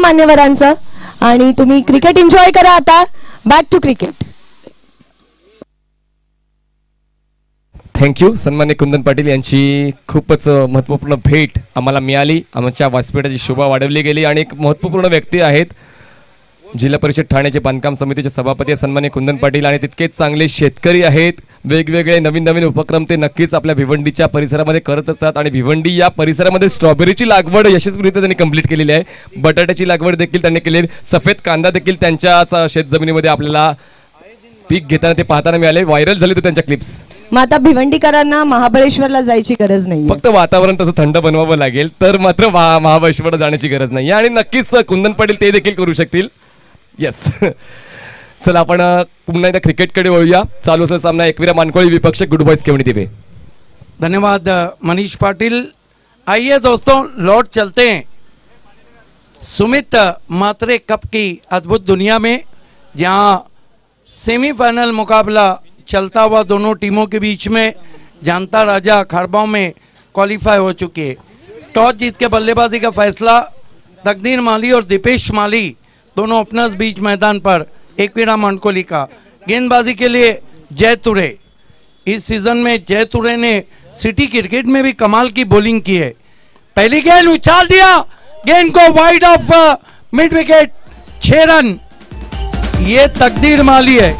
मान्यवरांचं आणि तुम्ही cricket enjoy करा. आता बॅक टू क्रिकेट. थँक्यू. सन्मान्य कुंदन पाटील यांची खूपच महत्त्वपूर्ण भेट आम्हाला मिळाली. आमच्या व्यासपीठाची शोभा वाढवली गेली आणि एक महत्त्वपूर्ण व्यक्ती आहेत जिल्हा परिषद ठाण्याचे बांधकाम समितीचे सभापती सन्मान्य कुंदन पाटील आणि तितकेच चांगले शेतकरी आहेत. वेगवेगळे नवीन नवीन उपक्रम ते नक्कीच आपल्या भिवंडीच्या परिसरामध्ये करत असतात आणि भिवंडी या परिसरामध्ये स्ट्रॉबेरीची लागवड यशस्वीरित्या त्यांनी कंप्लीट केलेली आहे. बटाट्याची लागवड देखील त्यांनी केली. सफेद कांदा देखील त्यांच्याच शेतजमिनीमध्ये आपल्याला पीक घेताना ते पाहताना मिळाले. व्हायरल झाले तर त्यांच्या क्लिप्स. मग आता भिवंडीकरांना महाबळेश्वरला जायची गरज नाही, फक्त वातावरण तसं थंड बनवावं लागेल तर मात्र महाबळेश्वरला जाण्याची गरज नाही आणि नक्कीच कुंदन पाटील ते देखील करू शकतील. येस. चला आपण पुन्हा एकदा क्रिकेटकडे वळूया. चालू असेल सामना एकविरा मानकोळी विपक्ष गुड बॉयज केवणी दिवे. धन्यवाद मनीष पाटिल. आइए दोस्तों लौट चलते हैं सुमित मात्रे कप की अद्भुत दुनिया में, जहां सेमीफाइनल मुकाबला चलता हुआ दोनों टीमों के बीच में जानता राजा अखाड़ों में क्वालिफाई हो चुके हैं. टॉस जीत के बल्लेबाजी का फैसला तकदीर माली और दीपेश माली दोनों ओपनर्स बीच मैदान पर. एकवीरा मानकोली का गेंदबाजी के लिए जय तुरे. इस सीजन में जय तुरे ने सिटी क्रिकेट में भी कमाल की बॉलिंग की है. पहली गेंद उछाल दिया, गेंद को wide of mid wicket, 6 run. ये तकदीर माली है.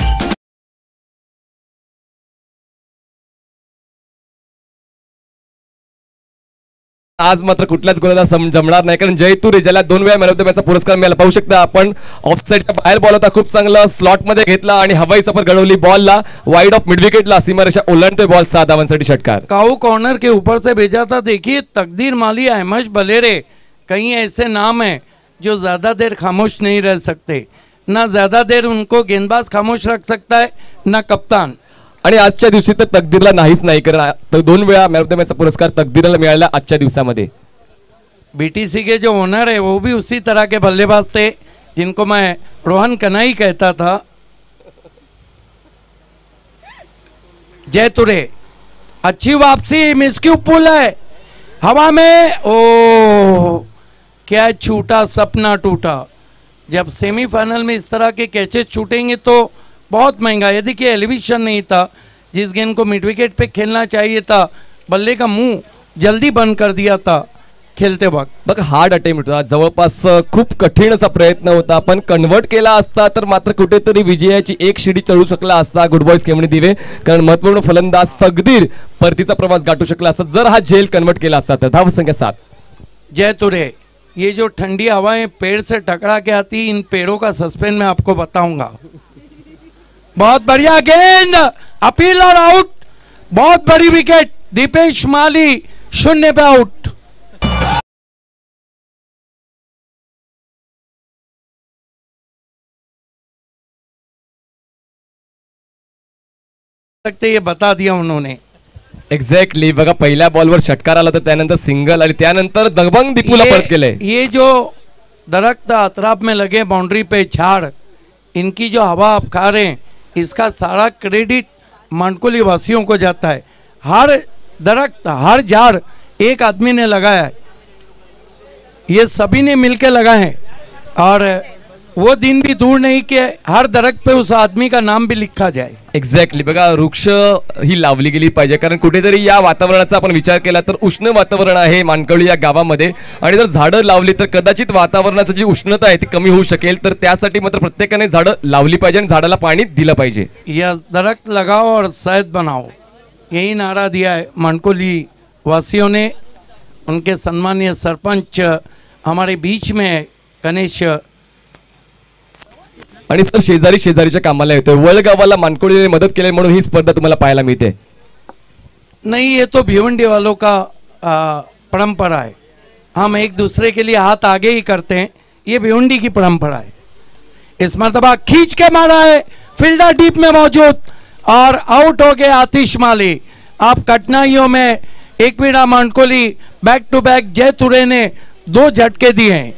आज मात्र कुठल्याच गोलंदाज जमणार नाही कारण जय तुरे ज्याला 2 वेळा मॅन ऑफ द मॅचचा पुरस्कार मिळाला. पाहू शकता आपण ऑफसाईडच्या बाहेर बॉल होता, खूप चांगला स्लॉट मध्ये घेतला आणि हवाई सफर घडवली. बॉलला वाइड ऑफ मिड विकेटला सीमारेषा ओलांडते बॉल. 6 धावांसाठी षटकार. काऊ कॉर्नर के ऊपर से भेजा था. देखिए तकदीर माली, अहमद बलेरे, कई ऐसे नाम हैं जो ज्यादा देर खामोश नहीं रह सकते. ना ज्यादा देर उनको गेंदबाज खामोश रख सकता है ना कप्तान. आणि आजच्या दिवशी तर तकदीरला नाहीच नाही कारण 2 वेळा मॅन ऑफ द मॅचचा पुरस्कार तकदीरला मिळाला आजच्या दिवसामध्ये. बीटीसी के जो ओनर है वो भी उसी तरह के बल्लेबाज थे जिनको मैं रोहन कनाई कहता था. जय तुरे, अच्छी वापसी, मिसक्यू पुल है हवा में. ओ क्या छूटा, सपना टूटा. जब सेमीफाइनल में इस तरह के कैचेस छूटेंगे तो बहुत महंगा. यदि कि एलिवेशन नहीं था, जिस गेंद को मिड विकेट पे खेलना चाहिए था, बल्ले का मुंह जल्दी बंद कर दिया था खेलते वक्त. बघा हार्ड अटेम्प्ट होता, जवळपास खूप कठीण असा प्रयत्न होता, पण कन्वर्ट केला असता तर मात्र कुठेतरी विजयाची एक शिडी चढू शकला असता गुड बॉयज केवणी दिवे. कारण महत्वपूर्ण फलंदाज तकदीर परतीचा प्रवास गाठू शकला असता जर हा झेल कन्वर्ट केला असता तर. धावसंख्या 7. जय तुरे, ये जो ठंडी हवाएं पेड़ से टकरा के आती, इन पेड़ों का सस्पेंस मैं आपको बताऊंगा. बहुत बढ़िया गेंद, अपील और आउट. बहुत बड़ी विकेट. दीपेश माली 0 पे आउट. लगते ये बता दिया उन्होंने. एक्झॅक्टली. बघा पहिल्या बॉलवर षटकार आला तर त्यानंतर सिंगल आणि त्यानंतर दगबंग दीपूला परत केले. ये जो दरख्त अतराफ में लगे बाउंड्री पे झाड़, इनकी जो हवा आप खा रहे हैं, इसका सारा क्रेडिट मानकोली वासियों को जाता है. हर दरख्त, हर झाड़ एक आदमी ने लगाया है. ये सभी ने मिलकर लगाए हैं और वो दिन भी दूर नहीं कि हर दरख्त पे उस आदमी का नाम भी लिखा जाए. एक्झॅक्टली. बघा वृक्ष ही लावली गेली पाहिजे कारण कुठेतरी या वातावरणाचा आपण विचार केला तर उष्ण वातावरण आहे मानकवली या गावामध्ये आणि जर झाडं लावली तर कदाचित वातावरणाची जी उष्णता आहे ती कमी होऊ शकेल. तर त्यासाठी मात्र प्रत्येकाने झाडं लावली पाहिजे आणि झाडाला पाणी दिलं पाहिजे. यह दरख्त लगाओ और शहद बनाओ, यही नारा दिया है मानकोली वासियों ने. उनके सम्मानीय सरपंच हमारे बीच में है गणेश. आणि सर शेजारीच्या कामाला येतोय. वळगावाला मानकोळीने मदत केली म्हणून ही स्पर्धा तुम्हाला पाहायला मिळते. नहीं, ये तो भिवंडी वालों का परंपरा है. हम एक दूसरे के लिए हाथ आगे ही करते हैं, ये भिवंडी की परंपरा है. इस मर्तबा खींच के मारा है, फील्डर डीप में मौजूद और आउट हो गए आतिश माली. आप कठिनाइयों में Ekvira Mankoli back to back Jay Ture ने 2 झटके दिए हैं.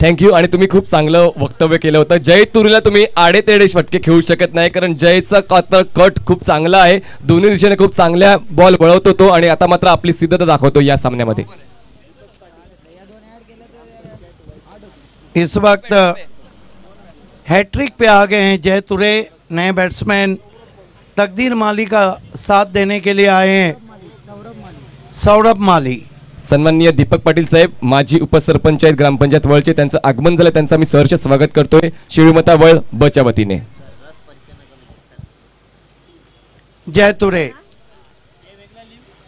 थँक्यू. आणि तुम्ही खूप चांगलं वक्तव्य केलं होतं. जय तुरीला तुम्ही आडेतेडे फटके खेळू शकत नाही, कारण जयचा कट खूप चांगला आहे. दोन्ही दिशेने खूप चांगल्या बॉल वळवतो तो, आणि आता मात्र आपली सिद्धता दाखवतो या सामन्यामध्ये. इस वक्त हैट्रिक पे आ गए हैं जय तुरे, नए बैट्समैन तकदीर माली का साथ देने के लिए आए हैं सौरभ माली. सन्माननीय दीपक पाटील साहेब, माजी उपसरपंच आहेत ग्रामपंचायत वळचे, त्यांचं आगमन झालं. त्यांचं आम्ही सहर्ष स्वागत करतोय शिळीमता वळ बच्या वतीने. जय तुरे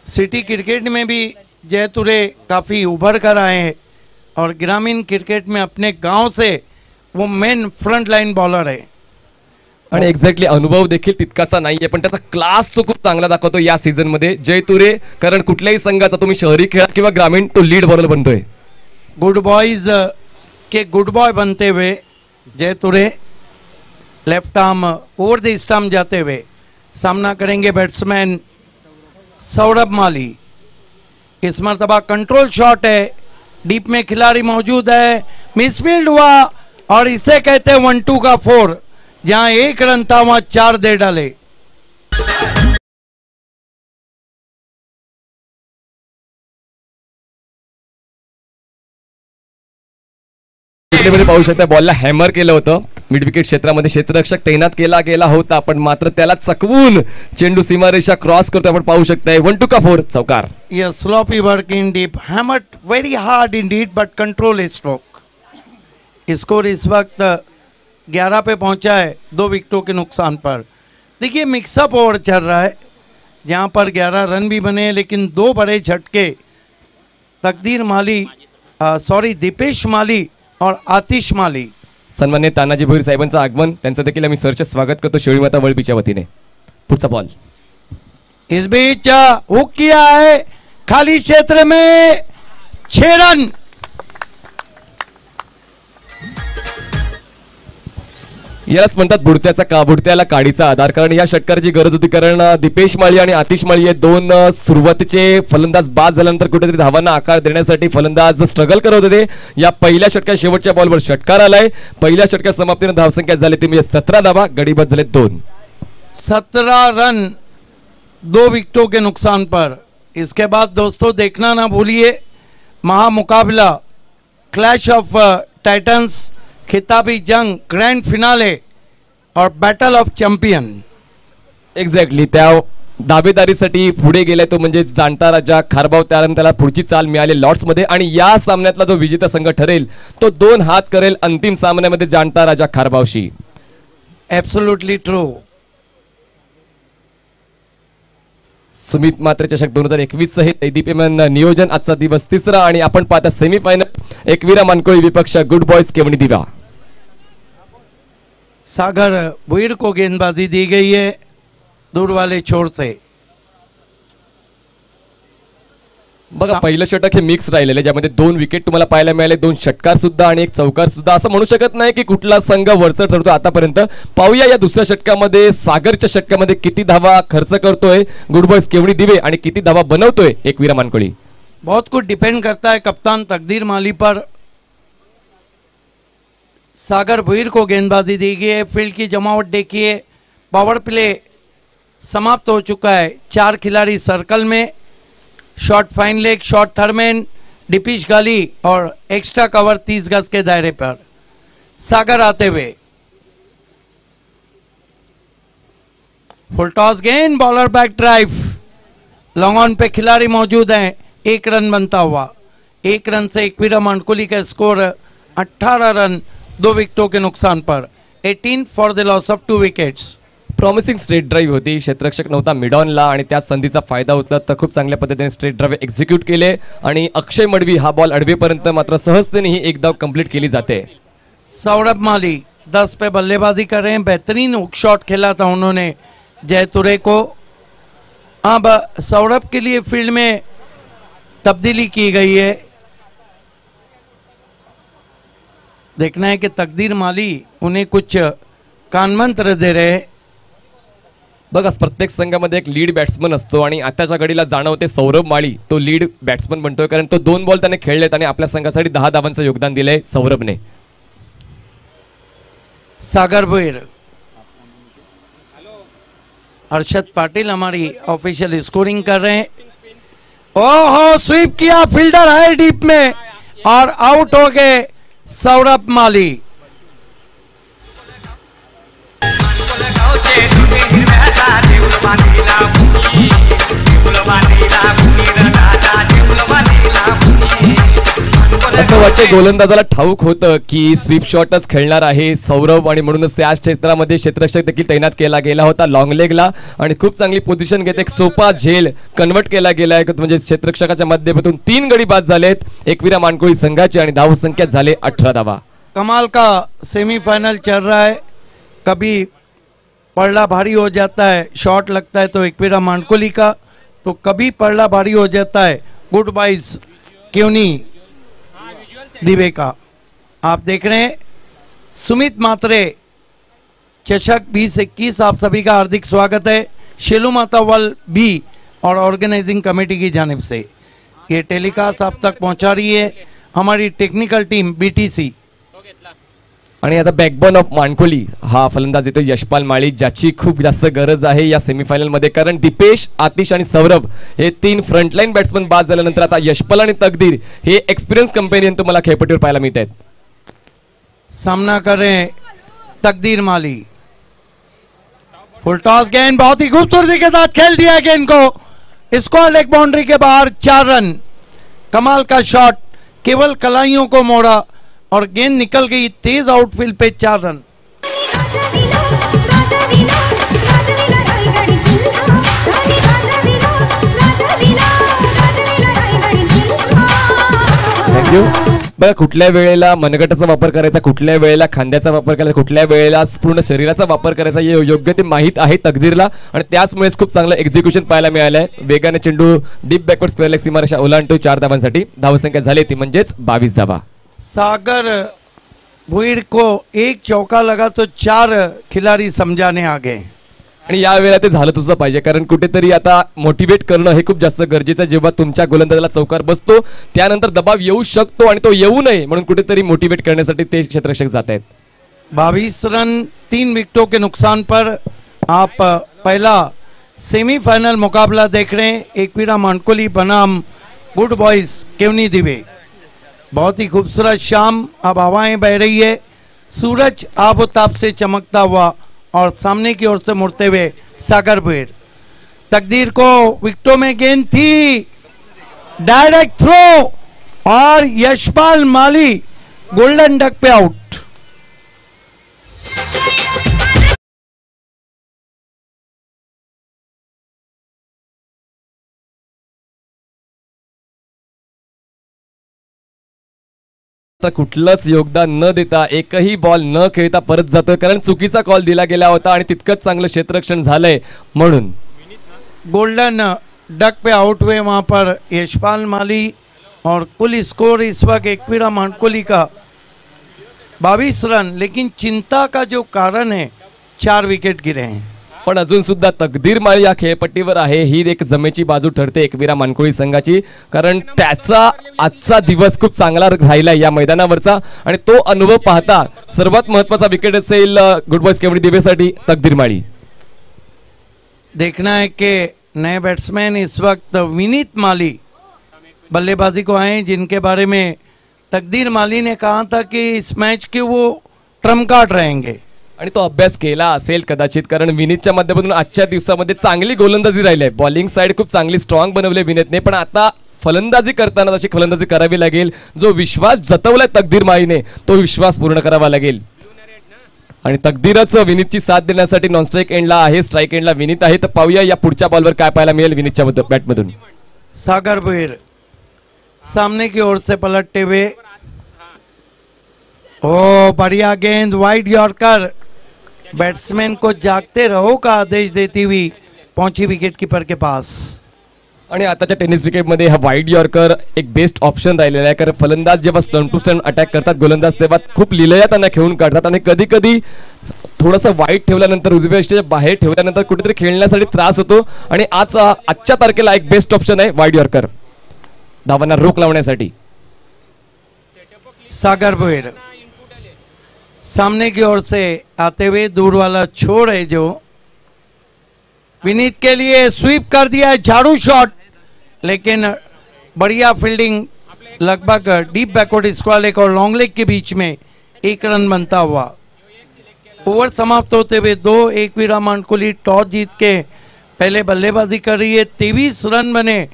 सिटी क्रिकेट में भी जय तुरे काफ़ी उभर कर आए हैं और ग्रामीण क्रिकेट में अपने गांव से वो मेन फ्रंट लाइन बॉलर है. आणि एक्झॅक्टली अनुभव देखील तितकासा नाहीये, पण त्याचा क्लास तो खूप चांगला दाखवतो या सीझन मध्ये जय तुरे. कारण कुठल्याही संघाचा तुम्ही शहरी खेळा किंवा ग्रामीण, तो लीड बॉलर बनतोय. गुड बॉयज के गुड बॉय बनते हुए जय तुरे left arm over the stump जाते हुए सामना करेंगे बैट्समैन सौरभ माली. इस मरतबा कंट्रोल शॉट है, डीप में खिलाड़ी मौजूद है, मिसफील्ड हुआ और इसे कहते हैं 1-2 का 4. जहां 1 रन था वहां 4 दे डाले. पाहू शकता बॉलला हॅमर केलं होतं. मिड विकेट क्षेत्रामध्ये क्षेत्ररक्षक तैनात केला गेला होता, पण मात्र त्याला चकवून चेंडू सीमारेषा क्रॉस करतो. आपण पाहू शकताय 1-2 का 4 चौकार. Yes, sloppy work in deep, hammered very hard indeed, but control is stroke. Score इस वक्त 11 पे पहुंचा है 2 विकेटों के नुकसान पर. देखिए मिक्सअप ओवर चल रहा है जहां पर 11 रन भी बने, लेकिन 2 बड़े झटके तकदीर माली दीपेश माली और आतिश माली. सन्मान्य तानाजी भोईर साहेबांचं आगमन, त्यांचं देखील आम्ही सरचे स्वागत करतो शिळीमाता वळपीच्या वतीने. पुढचा बॉल इस बीच हुक किया है खाली क्षेत्र में 6 रन. यालाच म्हणतात बुडत्याला काडीचा आधार. कारण या षटकाराची गरज होती, कारण दीपेश माळी आणि आतिश माळी हे दोन सुरुवातीचे फलंदाज बाद झाल्यानंतर कुठेतरी धावांना आकार देण्यासाठी फलंदाज स्ट्रगल करत होते. या पहिल्या षटकात शेवटच्या बॉलवर षटकार आलाय. पहिल्या षटकात समाप्तीने धावसंख्या झाली ती म्हणजे 17 धावा, गडीबाद झाले 2. 17 रन 2 विकेटों के नुकसान पर. इसके बाद दोस्तों देखना ना भूलिए महामुकाबला क्लैश ऑफ टाइटन्स, खिताबी जंग, ग्रैंड फिनाले और बैटल ऑफ चैंपियन. एक्झॅक्टली त्या दावेदारीसाठी पुढे गेलाय तो म्हणजे जाणता राजा खारबाव. त्यानंतर त्याला पुढची चाल मिळाली लॉर्ड्स मध्ये, आणि या सामन्यातला जो विजेता संघ ठरेल तो 2 हात करेल अंतिम सामन्यामध्ये जाणता राजा खारबावशी. Absolutely true. सुमित मात्रे चषक 2021 हे दैदीप्यमान नियोजन. आजचा दिवस 3रा आणि आपण पाहता सेमीफायनल एकवीरा मानकोळी विपक्ष गुड बॉयज केवणी दिवा. सागर भुईर को गेंदबाजी दी गई है दूर वाले छोर से. बघा पहिलं षटक हे मिक्स राहिलेलं आहे, ज्यामध्ये 2 विकेट तुम्हाला पाहायला मिळाले, 2 षटकार सुद्धा आणि 1 चौकार सुद्धा. असं म्हणू शकत नाही की कुठला संघ वरचढ ठरतो आतापर्यंत. पाहूया या दुसऱ्या षटकामध्ये सागरच्या षटकामध्ये किती धावा खर्च करतोय गुड बॉयज केवणी दिवे आणि किती धावा बनवतोय एकवीरा मानकोळी. बहुत कुछ डिपेंड करता है कप्तान तकदीर माली पर. सागर भुईर को गेंदबाजी दी गई है. फील्ड की जमावट देखिए, पावर प्ले समाप्त हो चुका है. 4 खिलाड़ी सर्कल में, short fine leg, short third man, डिपिश गाली और एक्स्ट्रा कवर 30 गज के दायरे पर. सागर आते हुए फुल टॉस गेंद, bowler back drive, long on पे खिलाड़ी मौजूद हैं. 1 रन बनता हुआ. 1 रन से एकवीरा मानकोली का स्कोर 18 रन 2 विकेटों के नुकसान पर. 18 for the loss of 2 wickets. Promising straight drive होती. क्षेत्ररक्षक नव्हता मिडॉनला आणि त्या संधीचा फायदा उचलत तर खूप चांगल्या पद्धतीने स्ट्रेट ड्राईव्ह एक्झिक्यूट केले. आणि अक्षय मडवी हा बॉल अडवेपर्यंत मात्र सहजतेने ही एक धाव कंप्लीट केली जाते. सौरभ माली 10 पे बल्लेबाजी कर रहे हैं. बेहतरीन हुक शॉट खेला था उन्होंने जय तुरे को. अब सौरभ के लिए फील्ड में तब्दीली की गई है. देखना है कि तकदीर माली उन्हें कुछ कान मंत्र दे रहे. बघा प्रत्येक संघामध्ये एक लीड बॅट्समन असतो आणि आताच्या घडीला जाणवते सौरभ माळी तो लीड बॅट्समन बनतोय, कारण तो 2 बॉल त्याने खेळलेत आणि आपल्या संघासाठी 10 धावांचं योगदान दिलंय सौरभने. सागर भोईर, अर्शद पाटिल हमारी ऑफिशियल स्कोरिंग कर रहे हैं. ओहो, स्वीप किया, फील्डर है डीप में और आउट हो गए सौरभ माली. असं वाटतं गोलंदाजाला ठाऊक होतं की स्वीप शॉटच खेळणार आहे सौरभ आणि म्हणूनच त्याच क्षेत्रामध्ये क्षेत्ररक्षक देखील तैनात केला गेला होता लॉंग लेगला आणि खूप चांगली पोझिशन घेत एक सोपा झेल कन्वर्ट केला गेला आहे. म्हणजे क्षेत्ररक्षकाच्या माध्यमातून 3 गडी बाद झालेत एकविरा मानकोळी संघाचे आणि धावसंख्या झाले 18 धावा. कमाल का सेमीफाइनल चल रहा है. कभी पड़ला भारी हो जाता है, शॉट लगता है तो एकवीरा मानकोली का, तो कभी पड़ला भारी हो जाता है गुड बाइज क्योनी दिवे का. आप देख रहे हैं सुमित मात्रे चषक 2021. आप सभी का हार्दिक स्वागत है शेलू माता वर्ल्ड बी और ऑर्गेनाइजिंग कमेटी की जानिब से. ये टेलीकास्ट आप तक पहुंचा रही है हमारी टेक्निकल टीम BTC. आणि आता बॅकबोन ऑफ मानकोली हा फलंदाज येतो यशपाल माळी, ज्याची खूप जास्त गरज आहे या सेमीफायनल मध्ये, कारण दीपेश, आतिश आणि सौरभ हे 3 फ्रंटलाईन बॅट्समन बाद झाल्यानंतर आता यशपाल आणि तकदीर हे एक्सपिरियन्स कंपेनियन तुम्हाला खेळपट्टीवर पाहायला मिळत आहेत. सामना कर रहे हैं तकदीर माली. फुल टॉस गेंद बहुत ही खूबसूरती के साथ खेल दिया गेंद को, स्क्वायर लेग बाउंड्री के बाहर 4 रन. कमाल का शॉट, केवल कलाइयों को मोड़ा और गेंद निकल गई तेज आउटफील्ड पे 4 रन. थँक्यू. बघा कुठल्या वेळेला मनगटाचा वापर करायचा, कुठल्या वेळेला खांद्याचा वापर करायचा, कुठल्या वेळेला पूर्ण शरीराचा वापर करायचा हे योग्य ते माहीत आहे तकदीरला आणि त्याचमुळेच खूप चांगलं एक्झिक्युशन पाहायला मिळालंय. वेगाने चेंडू डीप बॅकवर्ड स्क्वेअर लेग सीमारेषा ओलांडतो 4 धावांसाठी. धावसंख्या झाली ती म्हणजेच 22 धावा. सागर भुईर को एक चौका लगा तो 4 खिलाड़ी समझाने आ गए. आणि या वेळेला ते झालं तुझं पाहिजे, कारण कुठेतरी आता मोटिवेट करणं हे खूप जास्त गरजेचं आहे. जेव्हा तुमच्या गोलंदाजाला चौकार बसतो त्यानंतर दबाव येऊ शकतो आणि तो येऊ नये म्हणून कुठेतरी मोटिवेट करण्यासाठी ते क्षेत्ररक्षक जात आहेत. 22 रन 3 विकेटों के नुकसान पर आप पहला सेमीफाइनल मुकाबला देख रहे हैं एकवीरा मानकोली बनाम गुड बॉयज केवनी दिवे. बहुत ही खूबसूरत शाम, अब हवाएं बह रही है, सूरज आबोताब से चमकता हुआ और सामने की ओर से मुड़ते हुए सागर भुईर. तकदीर को विकेटों में गेंद थी, डायरेक्ट थ्रो और यशपाल माली गोल्डन डक पे आउट. कुठलंच योगदान न देता एकही बॉल न खेळता परत जातोय, कारण चुकीचा कॉल दिला गेला होता आणि तितकंच चांगलं क्षेत्ररक्षण झालंय म्हणून. गोल्डन डक पे आउट हुए वहां पर यशपाल माली और कुल स्कोर इस वक्त एकवीरा मानकोली का 22 रन. लेकिन चिंता का जो कारण है 4 विकेट गिरे हैं. पण अजून सुद्धा तकदीर माळी या खेळपट्टीवर आहे, ही एक जमेची बाजू ठरते एकवीरा मानकोळी संघाची, कारण त्याचा आजचा दिवस खूप चांगला राहिला या मैदानावरचा आणि तो अनुभव पाहता सर्वात महत्त्वाचा विकेट असेल गुड बॉयज केवडी दिवेसाठी तकदीर माळी. देखना है कि नए बैट्समैन इस वक्त विनीत माली बल्लेबाजी को आए, जिनके बारे में तकदीर माली ने कहा था कि इस मैच के वो ट्रम्प कार्ड रहेंगे आणि तो अभ्यास केला असेल कदाचित, कारण विनीतच्या माध्यमातून आजच्या दिवसामध्ये चांगली गोलंदाजी राहिली आहे. बॉलिंग साइड खूप चांगली स्ट्रॉंग बनवले विनीतने, पण आता फलंदाजी करताना तशी फलंदाजी करावी लागेल. जो विश्वास जतवलाय तकदीर माळीने तो विश्वास पूर्ण करावा लागेल आणि तकदीरच विनीतची साथ देण्यासाठी नॉन स्ट्राइक एंडला आहे, स्ट्राइक एंडला विनीत आहे. तर पाहूया या पुढच्या बॉलवर काय पाहायला मिळेल विनीतच्या बॅटमधून. सागर भुईर सामने की ओर से पलटते हुए, ओ बढ़िया गेंद, वाइड यॉर्कर, बैट्समैन को जागते रहो का आदेश देती हुई पहुंची विकेट कीपर के पास. आणि आताच्या टेनिस क्रिकेटमध्ये हा वाईड यॉर्कर एक बेस्ट ऑप्शन राहिलेला आहे, कारण फलंदाज जेव्हा स्टंप टू स्टंप अटॅक करतात गोलंदाज, तेव्हा खूप लिलया त्यांना खेळून काढतात आणि कधी कधी थोडंसं वाईट ठेवल्यानंतर उजव्या यष्टीच्या बाहेर ठेवल्यानंतर कुठेतरी खेळण्यासाठी त्रास होतो. आणि आजच्या तारखेला एक बेस्ट ऑप्शन आहे वाईड यॉर्कर धावांना रोख लावण्यासाठी. सागर भोईर सामने की ओर से आते हुए दूर वाला छोड़ है जो विनीत के लिए स्वीप कर दिया है, झाड़ू शॉट, लेकिन बढ़िया फील्डिंग, लगभग डीप बैकवर्ड स्क्वायर लेग और लॉन्ग लेग के बीच में 1 रन बनता हुआ. ओवर समाप्त होते हुए 2-1 विरामान कोहली टॉस जीत के पहले बल्लेबाजी कर रही है. 23 रन बने,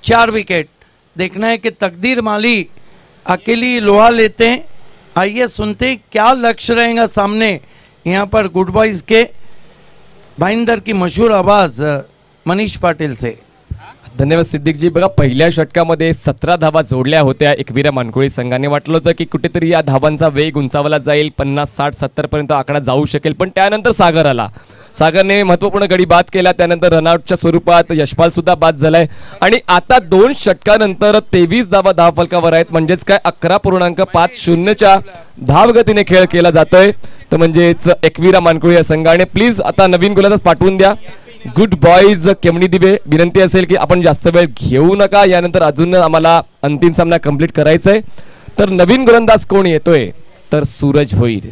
4 विकेट. देखना है कि तकदीर माली अकेली लोहा लेते हैं. आइए सुनते हैं क्या लक्ष्य रहेगा सामने यहाँ पर गुड बॉयज के भाईंदर की मशहूर आवाज मनीष पाटील से. धन्यवाद सिद्दीकजी. बघा पहिल्या षटकामध्ये 17 धावा जोडल्या होत्या एकविरा मानकुळी संघाने. वाटलं होतं की कुठेतरी या धावांचा वेग उंचावला जाईल, 50, 60, 70 पर्यंत आकडा जाऊ शकेल, पण त्यानंतर सागर आला. सागरने महत्वपूर्ण गडी बाद केला, त्यानंतर रनआउटच्या स्वरूपात यशपाल सुद्धा बाद झालाय आणि आता 2 षटकानंतर 23 धावा धावफलकावर आहेत. म्हणजेच काय 11.50च्या धावगतीने खेळ केला जातोय. तर म्हणजेच एकविरा मानकुळी या संघाने प्लीज आता नवीन गोलंदाज पाठवून द्या. गुड बॉयज केमणी दिवे, विनंती असेल की आपण जास्त वेळ घेऊ नका, यानंतर अजून आम्हाला अंतिम सामना कंप्लीट करायचा आहे. तर नवीन गोलंदाज कोण येतोय, तर सूरज भोईर,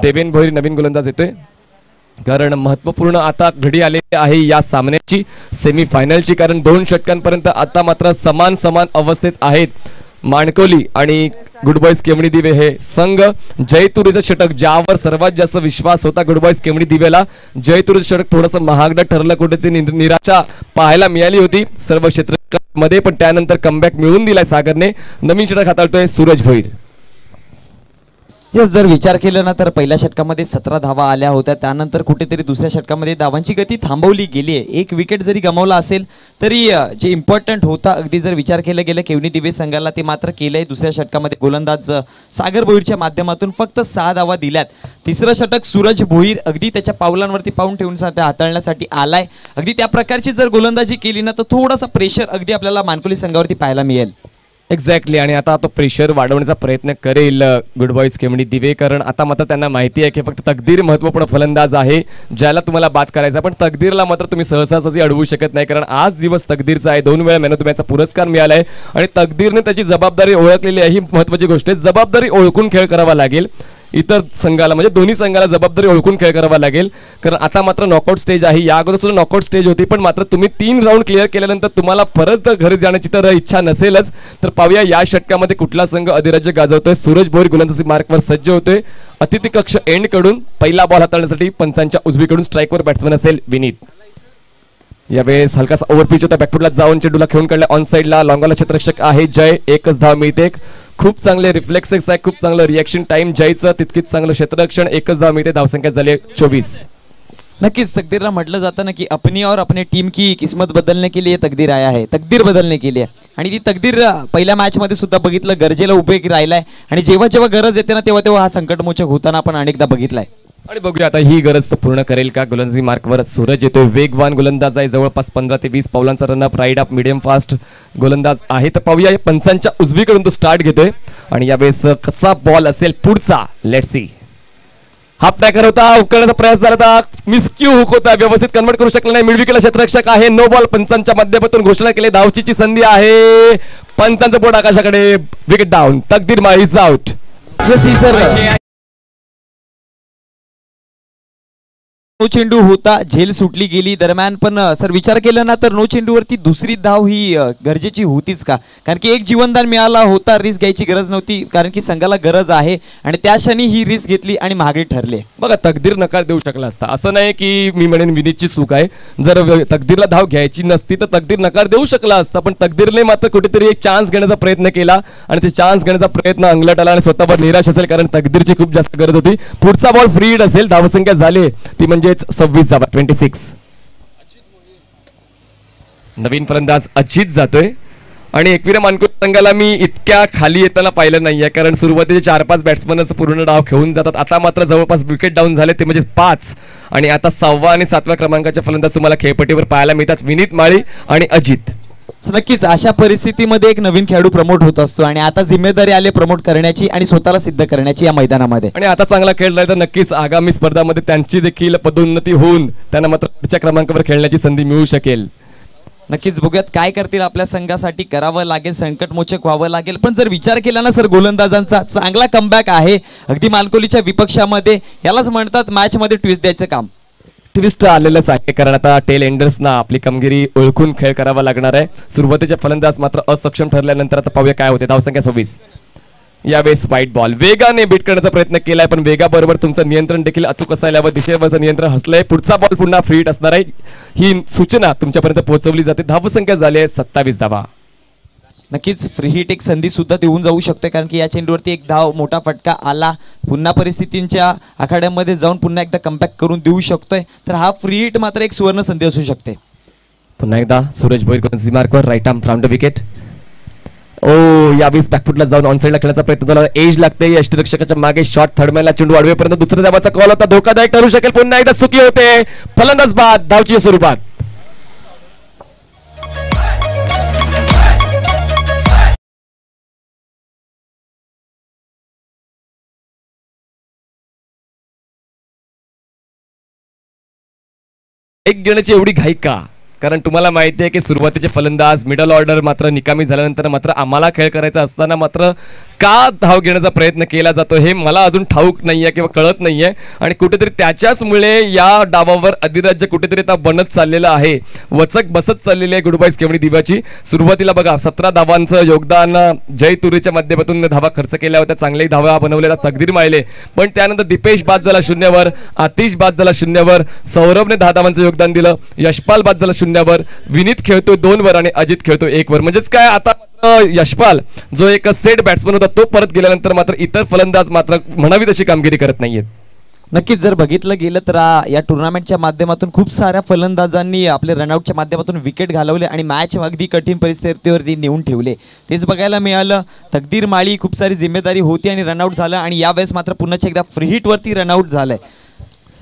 देवेन भोईर नवीन गोलंदाज येतोय. कारण महत्वपूर्ण आता घडी आलेली आहे या सामन्याची, सेमीफायनलची. कारण 2 षटकांपर्यंत आता मात्र समान अवस्थेत आहेत मानकोली आणि गुड बॉयज केमणी दिवे हे संघ. जयतुरीचं षटक ज्यावर सर्वात जास्त विश्वास होता गुड बॉयज केमणी दिवेला, जयतुरीचं षटक थोडंसं महागडं ठरलं, कुठेतरी निराशा पाहायला मिळाली होती सर्व क्षेत्रामध्ये, पण त्यानंतर कमबॅक मिळवून दिलाय सागरने. नवीन षटक हाताळतोय सूरज भोईर. जर विचार केला ना तर पहिल्या षटकामध्ये 17 धावा आल्या होत्या, त्यानंतर कुठेतरी दुसऱ्या षटकामध्ये धावांची गती थांबवली गेली आहे. 1 विकेट जरी गमावला असेल तरी जे इम्पॉर्टंट होता अगदी जर विचार केला गेला केवनी दिवे संघाला ते मात्र केलंय. दुसऱ्या षटकामध्ये गोलंदाज सागर भोईरच्या माध्यमातून फक्त 6 धावा दिल्यात. तिसरं षटक सूरज भोईर अगदी त्याच्या पावलांवरती पाऊल ठेवण्यासाठी हाताळण्यासाठी आलाय. अगदी त्या प्रकारची जर गोलंदाजी केली ना तर थोडासा प्रेशर अगदी आपल्याला मानकोली संघावरती पाहायला मिळेल. एक्झॅक्टली. आणि आता तो प्रेशर वाढवण्याचा प्रयत्न करेल गुड बॉयज केमणी दिवे, कारण आता मात्र त्यांना माहिती आहे की फक्त तकदीर महत्वपूर्ण फलंदाज आहे ज्याला तुम्हाला बाद करायचा, पण तकदीरला मात्र तुम्ही सहसाहजी अडवू शकत नाही. कारण आज दिवस तकदीरचा आहे, 2 वेळा मॅन ऑफ द मॅचचा पुरस्कार मिळाला आहे आणि तकदीरने त्याची जबाबदारी ओळखलेली आहे. ही महत्वाची गोष्ट आहे. जबाबदारी ओळखून खेळ करावा लागेल. इतर संघाला म्हणजे दोन्ही संघाला जबाबदारी ओळखून खेळ करावा लागेल, कारण आता मात्र नॉकआउट स्टेज आहे. या अगोदर सुद्धा नॉकआउट स्टेज होती, पण मात्र तुम्ही 3 राऊंड क्लिअर केल्यानंतर तुम्हाला परत घरी जाण्याची तर इच्छा नसेलच. तर पाहूया या षटकामध्ये कुठला संघ अधिराज्य गाजवतोय. सूरज भोईर गोलंदाजी मार्कवर सज्ज होतोय. अतिथी कक्ष एंड कडून पहिला बॉल हाताळण्यासाठी पंचांच्या उजवीकडून स्ट्राईकवर बॅट्समन असेल विनीत. यावेळेस हलकासा ओव्हरपिच होता, बॅकफुटला जाऊन चेंडूला खेळून काढला. ऑन साईडला लॉंगवाला क्षेत्ररक्षक आहे जय. 1च धाव मिळते. खूप चांगले रिफ्लेक्सेस आहे, खूप चांगलं रिएक्शन टाइम जयचं, तितकीच चांगलं क्षेत्ररक्षण. 1च धाव मिळते. धावसंख्या झाली 24. नक्कीच तकदीरला म्हटलं जातं ना की अपनी और अपने टीम की किस्मत बदलने के लिए तकदीर आया है, तकदीर बदलने के लिए. आणि ती तकदीर पहिल्या मॅच मध्ये सुद्धा बघितलं, गरजेला उभे राहिलाय आणि जेव्हा जेव्हा गरज येते ना तेव्हा हा संकटमोचक होताना आपण अनेकदा बघितलाय. आणि बघूया आता ही गरज तो पूर्ण करेल का. गोलंदाजी मार्कवर सूरज येतो. वेगवान गोलंदाज आहे, जवळपास 15 ते 20 पावलांचा रनअप, राईड अप, मीडियम फास्ट गोलंदाज आहे. तर पाहूया पंचांच्या उजवीकडून तो स्टार्ट घेतोय आणि यावेळेस कसा बॉल असेल पुढचा. Let's see. हाफ ट्रॅकर होता, हुक करण्याचा प्रयास झाला होता, मिसक्यू हुक होता, व्यवस्थित कन्वर्ट करू शकला नाही. मिडविकेटला क्षेत्ररक्षक आहे. No ball. पंचांच्या माध्यमातून घोषणा केली, धावचीची संधी आहे. पंचांचं बोट आकाशाकडे. Wicket down. तकदीर माळीज आउट. नो चेंडू होता, झेल सुटली गेली दरम्यान, पण सर विचार केला ना तर नो चेंडूवरती दुसरी धाव ही गरजेची होतीच का. कारण की 1 जीवनदान मिळाला होता, रिस्क घ्यायची गरज नव्हती, कारण की संघाला गरज आहे आणि त्या क्षणी ही रिस्क घेतली आणि महागडी ठरले. बघा तकदीर नकार देऊ शकला असता, असं नाही की मी म्हणेन विनीतची चूक आहे. जर तकदीरला धाव घ्यायची नसती तर तकदीर नकार देऊ शकला असता, पण तकदीरने मात्र कुठेतरी एक चान्स घेण्याचा प्रयत्न केला आणि ते चान्स घेण्याचा प्रयत्न अंगलट आला आणि स्वतःवर निराश असेल, कारण तकदीरची खूप जास्त गरज होती. पुढचा बॉल फ्री हिट असेल. धावसंख्या झाली ती म्हणजे 26 धावा, 26. नवीन फलंदाज अजित जातोय आणि एकविरा मानकुर संघाला मी इतक्या खाली येताना पाहिलं नाहीये, कारण सुरुवातीचे 4-5 बॅट्समनच पूर्ण डाव खेळून जातात. आता मात्र जवळपास विकेट डाऊन झाले ते म्हणजे 5, आणि आता 6व्या आणि 7व्या क्रमांकाचे फलंदाज तुम्हाला खेळपट्टीवर पाहायला मिळतात, विनीत माळी आणि अजित. नक्कीच अशा परिस्थितीमध्ये एक नवीन खेळाडू प्रमोट होत असतो आणि आता जिम्मेदारी आली प्रमोट करण्याची आणि स्वतःला सिद्ध करण्याची या मैदानामध्ये. आणि आता चांगला खेळलाय तर नक्कीच आगामी स्पर्धामध्ये त्यांची देखील पदोन्नती होऊन त्यांना मात्र पुढच्या क्रमांकावर खेळण्याची संधी मिळू शकेल. नक्कीच बघूयात काय करतील. आपल्या संघासाठी करावं लागेल, संकटमोचक व्हावं लागेल. पण जर विचार केला ना सर, गोलंदाजांचा चांगला कमबॅक आहे अगदी मानकोलीच्या विपक्षामध्ये. यालाच म्हणतात मॅच मध्ये ट्विस्ट द्यायचं काम. ट्विस्ट आलेलंच आहे, कारण आता टेल एंडर्सना आपली कामगिरी ओळखून खेळ करावा लागणार आहे. सुरुवातीचे फलंदाज मात्र असक्षम ठरल्यानंतर आता पाहूया काय होते. धावसंख्या 26. यावेळेस व्हाईट बॉल वेगाने बीट करण्याचा प्रयत्न केलाय, पण वेगाबरोबर तुमचं नियंत्रण देखील अचूक असायला व दिशेवरचं नियंत्रण हसलंय. पुढचा बॉल पुन्हा फ्री हिट असणार आहे, ही सूचना तुमच्यापर्यंत पोहोचवली जाते. धावसंख्या झाली आहे 27 धावा. नक्कीच फ्री हिट एक संधी सुद्धा देऊन जाऊ शकते, कारण की या चेंडूवरती एक धाव मोठा फटका आला, पुन्हा परिस्थितींच्या आखाड्यामध्ये जाऊन पुन्हा एकदा कमबॅक करून देऊ शकतोय. तर हा फ्री हिट मात्र एक सुवर्ण संधी असू शकते. पुन्हा एकदा सूरज भोईर मार्कवर राईट आर्म राऊंड विकेट. ओ यावेळेस बॅकफुटला जाऊन ऑन साईडला खेळण्याचा प्रयत्न झाला, एज लागते यष्टिरक्षकाच्या मागे. शॉट थर्डमॅनला चेंडू अडवेपर्यंत दुसऱ्या धावाचा कॉल होता, धोकादायक ठरू शकेल. पुन्हा एकदा चुकी होते, फलंदाज बाद धावच्या स्वरूपात. एक घेण्याची एवढी घाई का? कारण तुम्हाला माहिती आहे की सुरुवातीचे फलंदाज मिडल ऑर्डर मात्र निकामी झाल्यानंतर मात्र आम्हाला खेळ करायचा असताना मात्र का धाव घेण्याचा प्रयत्न केला जातो हे मला अजून ठाऊक नाहीये किंवा कळत नाहीये. आणि कुठेतरी त्याच्याचमुळे या डावावर अधिराज्य कुठेतरी आता बनत चाललेलं आहे, वचक बसत चाललेली आहे गुडबाईज केवढी दिव्याची. सुरुवातीला बघा 17 धावांचं योगदान जय तुरेच्या माध्यमातून धावा खर्च केल्या होत्या, चांगल्याही धावा बनवलेल्या, तकदीर माळले. पण त्यानंतर दीपेश बाद झाला 0वर, आतिश बाद झाला 0वर, सौरभने 10 धावांचं योगदान दिलं, यशपाल बाद झाला 0वर, विनीत खेळतोय 2वर आणि अजित खेळतोय 1वर. म्हणजेच काय आता यशपाल जो एक सेट बॅट्समन होता तो परत गेल्यानंतर मात्र इतर फलंदाज मात्र म्हणावी तशी कामगिरी करत नाहीयेत. नक्कीच जर बघितलं गेलं तर या टुर्नामेंटच्या माध्यमातून खूप साऱ्या फलंदाजांनी आपले रनआउटच्या माध्यमातून विकेट घालवले आणि मॅच अगदी कठीण परिस्थितीवरती नेऊन ठेवले. तेच बघायला मिळालं. तकदीर माळी खूप सारी जिम्मेदारी होती आणि रनआउट झालं, आणि यावेळेस मात्र पुन्हा एकदा फ्री हिटवरती रनआउट झालंय.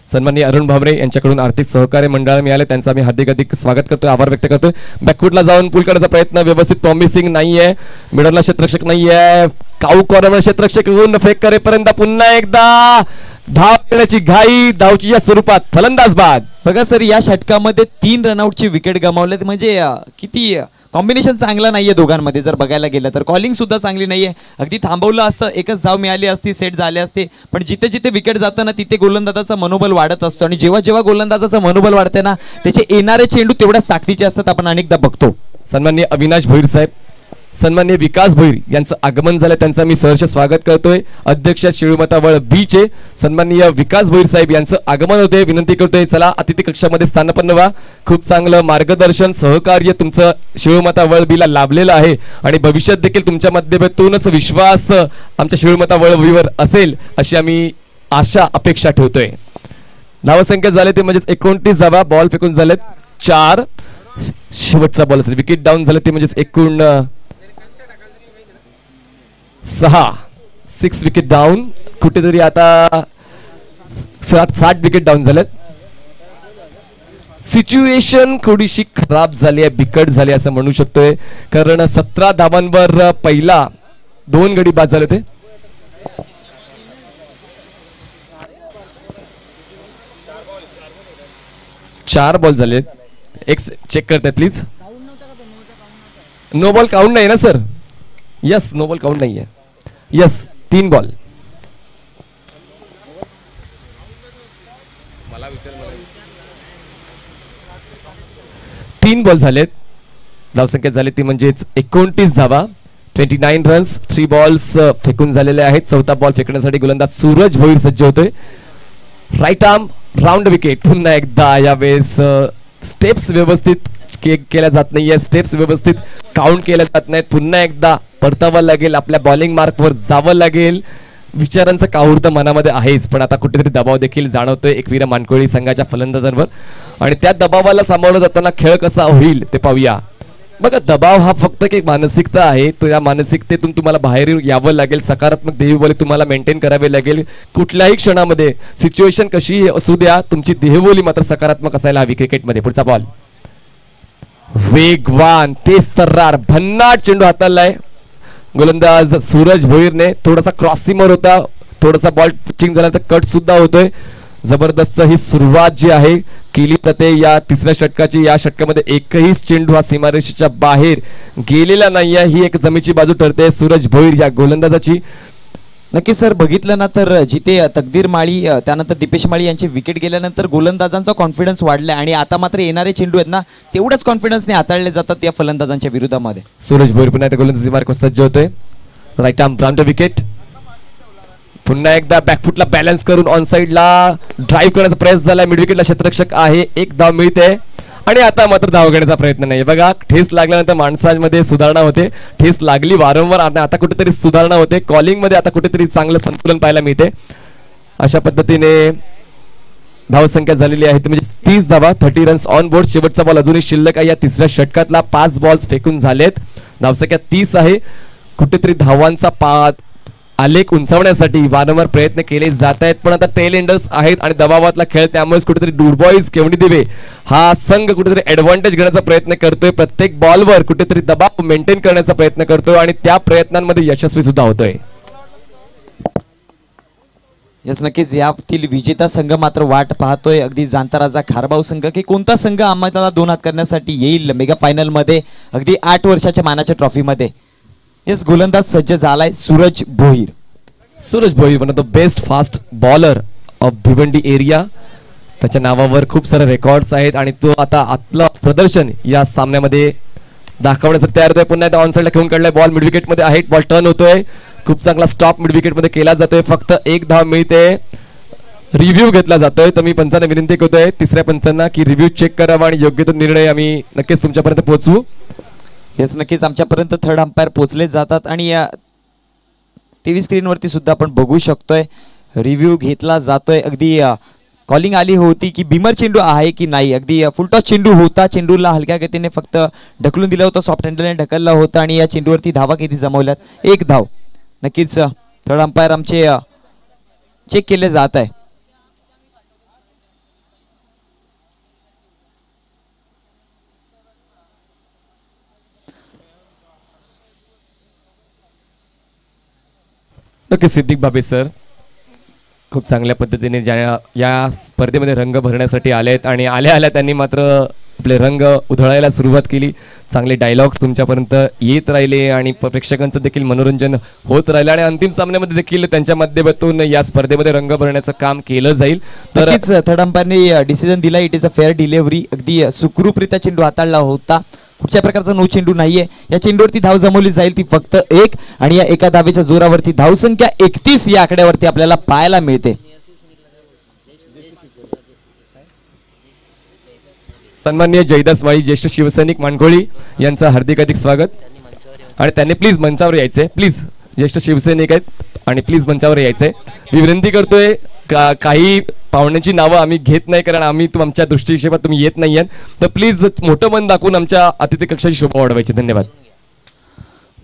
सन्माननीय अरुण भामरे यांच्याकडून आर्थिक सहकार्य मंडळ मिळाले, त्यांचं आम्ही हार्दिक स्वागत करतोय, आभार व्यक्त करतोय. बॅकफुटला जाऊन पूल करण्याचा प्रयत्न व्यवस्थित प्रॉमिसिंग नाहीये, मिडलला क्षेत्ररक्षक नाहीये, काऊ कॉर्नर क्षेत्ररक्षक येऊन फेक करेपर्यंत पुन्हा एकदा धाव घेण्याची घाई, धावची या स्वरूपात फलंदाज बाद. बघा सर, या षटकामध्ये 3 रनआउटची विकेट गमावले, म्हणजे किती कॉम्बिनेशन चांगला नाहीये दोघांमध्ये. जर बघायला गेलं तर कॉलिंग सुद्धा चांगली नाहीये. अगदी थांबवलं असतं, एकच धाव मिळाली असती, सेट झाले असते. पण जिथे जिथे विकेट जातं ना तिथे गोलंदाजाचं मनोबल वाढत असतो, आणि जेव्हा जेव्हा गोलंदाजाचं मनोबल वाढते ना त्याचे येणारे चेंडू तेवढ्याच ताकदीचे असतात, आपण अनेकदा बघतो. सन्माननीय अविनाश भोईर साहेब, सन्माननीय विकास भोईर यांचं आगमन झालं, त्यांचं मी सहर्ष स्वागत करतोय. अध्यक्ष शिळमतावळ बीचे सन्माननीय विकास भोईर साहेब यांचं आगमन होते, विनंती करतोय चला अतिथी कक्षामध्ये स्थानापन्न व्हा. खूप चांगलं मार्गदर्शन सहकार्य तुमचं शिळमतावळ बीला लाभलेलं आहे, आणि भविष्यात देखील तुमच्या माध्यमातूनच विश्वास आमच्या शिळमतावळ बीवर असेल अशी आम्ही आशा अपेक्षा ठेवतोय. धावसंख्या झाले ते म्हणजेच 29 धावा, बॉल फेकून झालेत 4, शेवटचा बॉल असेल, विकेट डाऊन झाले ते म्हणजेच एकूण 6 विकेट डाऊन. कुठेतरी आता 60 विकेट डाऊन झालेत. सिच्युएशन थोडीशी खराब झाली आहे, बिकट झाली असं म्हणू शकतोय, कारण 17 धावांवर पहिला 2 गडी बाद झाले ते. 4 बॉल झालेत. एक चेक करताय प्लीज. नो बॉल काउंट नाही ना sir? Yes, no ball count नाहीये. Yes, 3 ball. तीन बॉल झालेत. धावसंख्या झाली ती म्हणजेच 29 धावा, 29 रन्स. 3 बॉल्स फेकून झालेले आहेत. चौथा बॉल फेकण्यासाठी गोलंदाज सूरज भोईर सज्ज होतोय. Right arm round wicket. पुन्हा एकदा यावेळेस स्टेप्स व्यवस्थित केल्या जात नाहीये, स्टेप्स व्यवस्थित काउंट केल्या जात नाहीत. पुन्हा एकदा परतावं लागेल, आपल्या बॉलिंग मार्कवर जावं लागेल. विचारांचं काहूर तर मनामध्ये आहेच, पण आता कुठेतरी दबाव देखील जाणवतोय एकविरा मानकोळी संघाच्या फलंदाजांवर, आणि त्या दबावाला सामोरं जाताना खेळ कसा होईल ते पाहूया. बघा, दबाव हा फक्त एक मानसिकता आहे. तो या मानसिकतेतून तुम्हाला बाहेर यावं लागेल. सकारात्मक देहबोली तुम्हाला मेंटेन करावी लागेल. कुठल्याही क्षणामध्ये सिच्युएशन कशी असू द्या, तुमची देहबोली मात्र सकारात्मक असायला हवी क्रिकेटमध्ये. पुढचा बॉल वेगवान, तेज तर्रार, भन्नाट चेंडू हाताळलाय गोलंदाज सूरज भोईरने. थोडासा क्रॉस सीमर होता, थोडासा बॉल पिचिंग झाला तर कट सुद्धा होतोय. जबरदस्त ही सुरुवात जी आहे केली जाते या तिसऱ्या षटकाची. या षटकामध्ये एकही चेंडू हा सीमारेषेच्या बाहेर गेलेला नाहीये. ही एक जमेची बाजू ठरते सूरज भोईर या गोलंदाजाची. नक्की सर, बघितलं ना तर जिथे तकदीर माळी त्यानंतर दीपेश माळी यांची विकेट गेल्यानंतर गोलंदाजांचा कॉन्फिडन्स वाढलाय आणि आता मात्र येणारे चेंडू आहेत ना तेवढ्याच कॉन्फिडन्सने हाताळले जातात या फलंदाजांच्या विरोधामध्ये. सूरज भोईर पुन्हा एकदा गोलंदाजी मार्क सज्ज होतोय. राईट आर्म ब्राउन द विकेट. पुन्हा एकदा बॅकफुटला बॅलन्स करून ऑन साइडला ड्राईव्ह करण्याचा प्रयत्न झाला. मिड विकेटला क्षेत्ररक्षक आहे, एक धाव मिळते आणि आता मात्र धाव घेण्याचा प्रयत्न नाही. बघा, ठेस लागल्यानंतर माणसांमध्ये सुधारणा होते. ठेस लागली वारंवार आणि आता कुठेतरी सुधारणा होते. कॉलिंग मध्ये आता कुठेतरी चांगलं संतुलन पाहायला मिळते. अशा पद्धतीने धावसंख्या झालेली आहे म्हणजे 30 धावा, 30 रन्स ऑन बोर्ड. शेवटचा बॉल अजूनही शिल्लक आहे. या तिसऱ्या षटकातला 5 बॉल्स फेकून झालेत. धावसंख्या 30 आहे. कुठेतरी धावांचा आलेख उंचावण्यासाठी वारंवार प्रयत्न केले जात आहेत, पण आता टेल एंडर्स आहेत आणि दबावातला खेळ, त्यामुळेच कुठेतरी डुरबॉईज केवडी दिवे हा संघ कुठेतरी ऍडव्हान्टेज घेण्याचा प्रयत्न करतोय. प्रत्येक बॉलवर कुठेतरी दबाव मेंटेन करण्याचा प्रयत्न करतोय आणि त्या प्रयत्नांमध्ये यशस्वी सुद्धा होतोय. यस, नक्कीच यातील विजेता संघ मात्र वाट पाहतोय. अगदी जाणता राजा खारबाव संघ की कोणता संघ आम्हाला 2 हात करण्यासाठी येईल मेगा फायनल मध्ये अगदी 8 वर्षाच्या मानाच्या ट्रॉफी मध्ये. यस, गोलंदाज सज्ज झालाय Suraj Bhoir. Suraj Bhoir one of the best fast bowler of Bhiwandi area. त्याच्या नावावर खूप सारे रेकॉर्ड्स आहेत आणि तो आता आपलं प्रदर्शन या सामन्यामध्ये दाखवण्यासाठी तयार होतोय. पुन्हा एकदा ऑन साइडला खेळून काढलाय. बॉल मिड विकेट मध्ये आहे. बॉल टर्न होतोय. खूप चांगला स्टॉप मिड विकेट मध्ये केला जातोय. फक्त एक धाव मिळते. रिव्ह्यू घेतला जातोय. तर मी पंचांना विनंती करतोय तिसऱ्या पंचांना की रिव्ह्यू चेक करावा आणि योग्य तो निर्णय आम्ही नक्कीच तुमच्यापर्यंत पोहोचवू. येस, नक्कीच आमच्यापर्यंत थर्ड अंपायर पोहोचले जातात आणि या टीव्ही स्क्रीनवरती सुद्धा आपण बघू शकतोय रिव्ह्यू घेतला जातोय. अगदी कॉलिंग आली होती की बिमर चेंडू आहे की नाही. अगदी फुलटॉस चेंडू होता. चेंडूला हलक्या गतीने फक्त ढकलून दिला होता, सॉफ्ट हँडलने ढकलला होता आणि या चेंडूवरती धावा किती जमवल्यात? 1 धाव. नक्कीच थर्ड अंपायर आमचे चेक केले जात आहे. ओके, सिद्दीक बाबे सर खूप चांगल्या पद्धतीने या स्पर्धेमध्ये रंग भरण्यासाठी आलेत आणि आल्या त्यांनी मात्र आपले रंग उधळायला सुरुवात केली. चांगले डायलॉग्स तुमच्यापर्यंत येत राहिले आणि प्रेक्षकांचं देखील मनोरंजन होत राहिलं आणि अंतिम सामन्यामध्ये देखील त्यांच्या माध्यमातून या स्पर्धेमध्ये रंग भरण्याचं काम केलं जाईल. तर नक्कीच थर्ड अंपायरने डिसिजन दिला. It is a fair delivery. अगदी सुखरूपरित्या चेंडू हाताळला होता. कुठच्या प्रकारचा नो चेंडू नाहीये. या चेंडूवरती धाव जमवली जाईल ती फक्त 1 आणि या एका धावेच्या जोरावरती धावसंख्या 31 या आकड्यावरती आपल्याला पाहायला मिळते. सन्माननीय जयदास माळी ज्येष्ठ शिवसैनिक मानकोळी यांचं हार्दिक स्वागत आणि त्यांनी प्लीज मंचावर यायचंय. प्लीज, ज्येष्ठ शिवसैनिक आहेत आणि प्लीज मंचावर यायचंय. मी विनंती करतोय काही पाहुण्यांची नावं आम्ही घेत नाही कारण आम्ही आमच्या दृष्टिक्षेपात तुम्ही येत नाहीये, तर प्लीज मोठं मन दाखवून आमच्या अतिथी कक्षाची शोभा वाढवायची. धन्यवाद.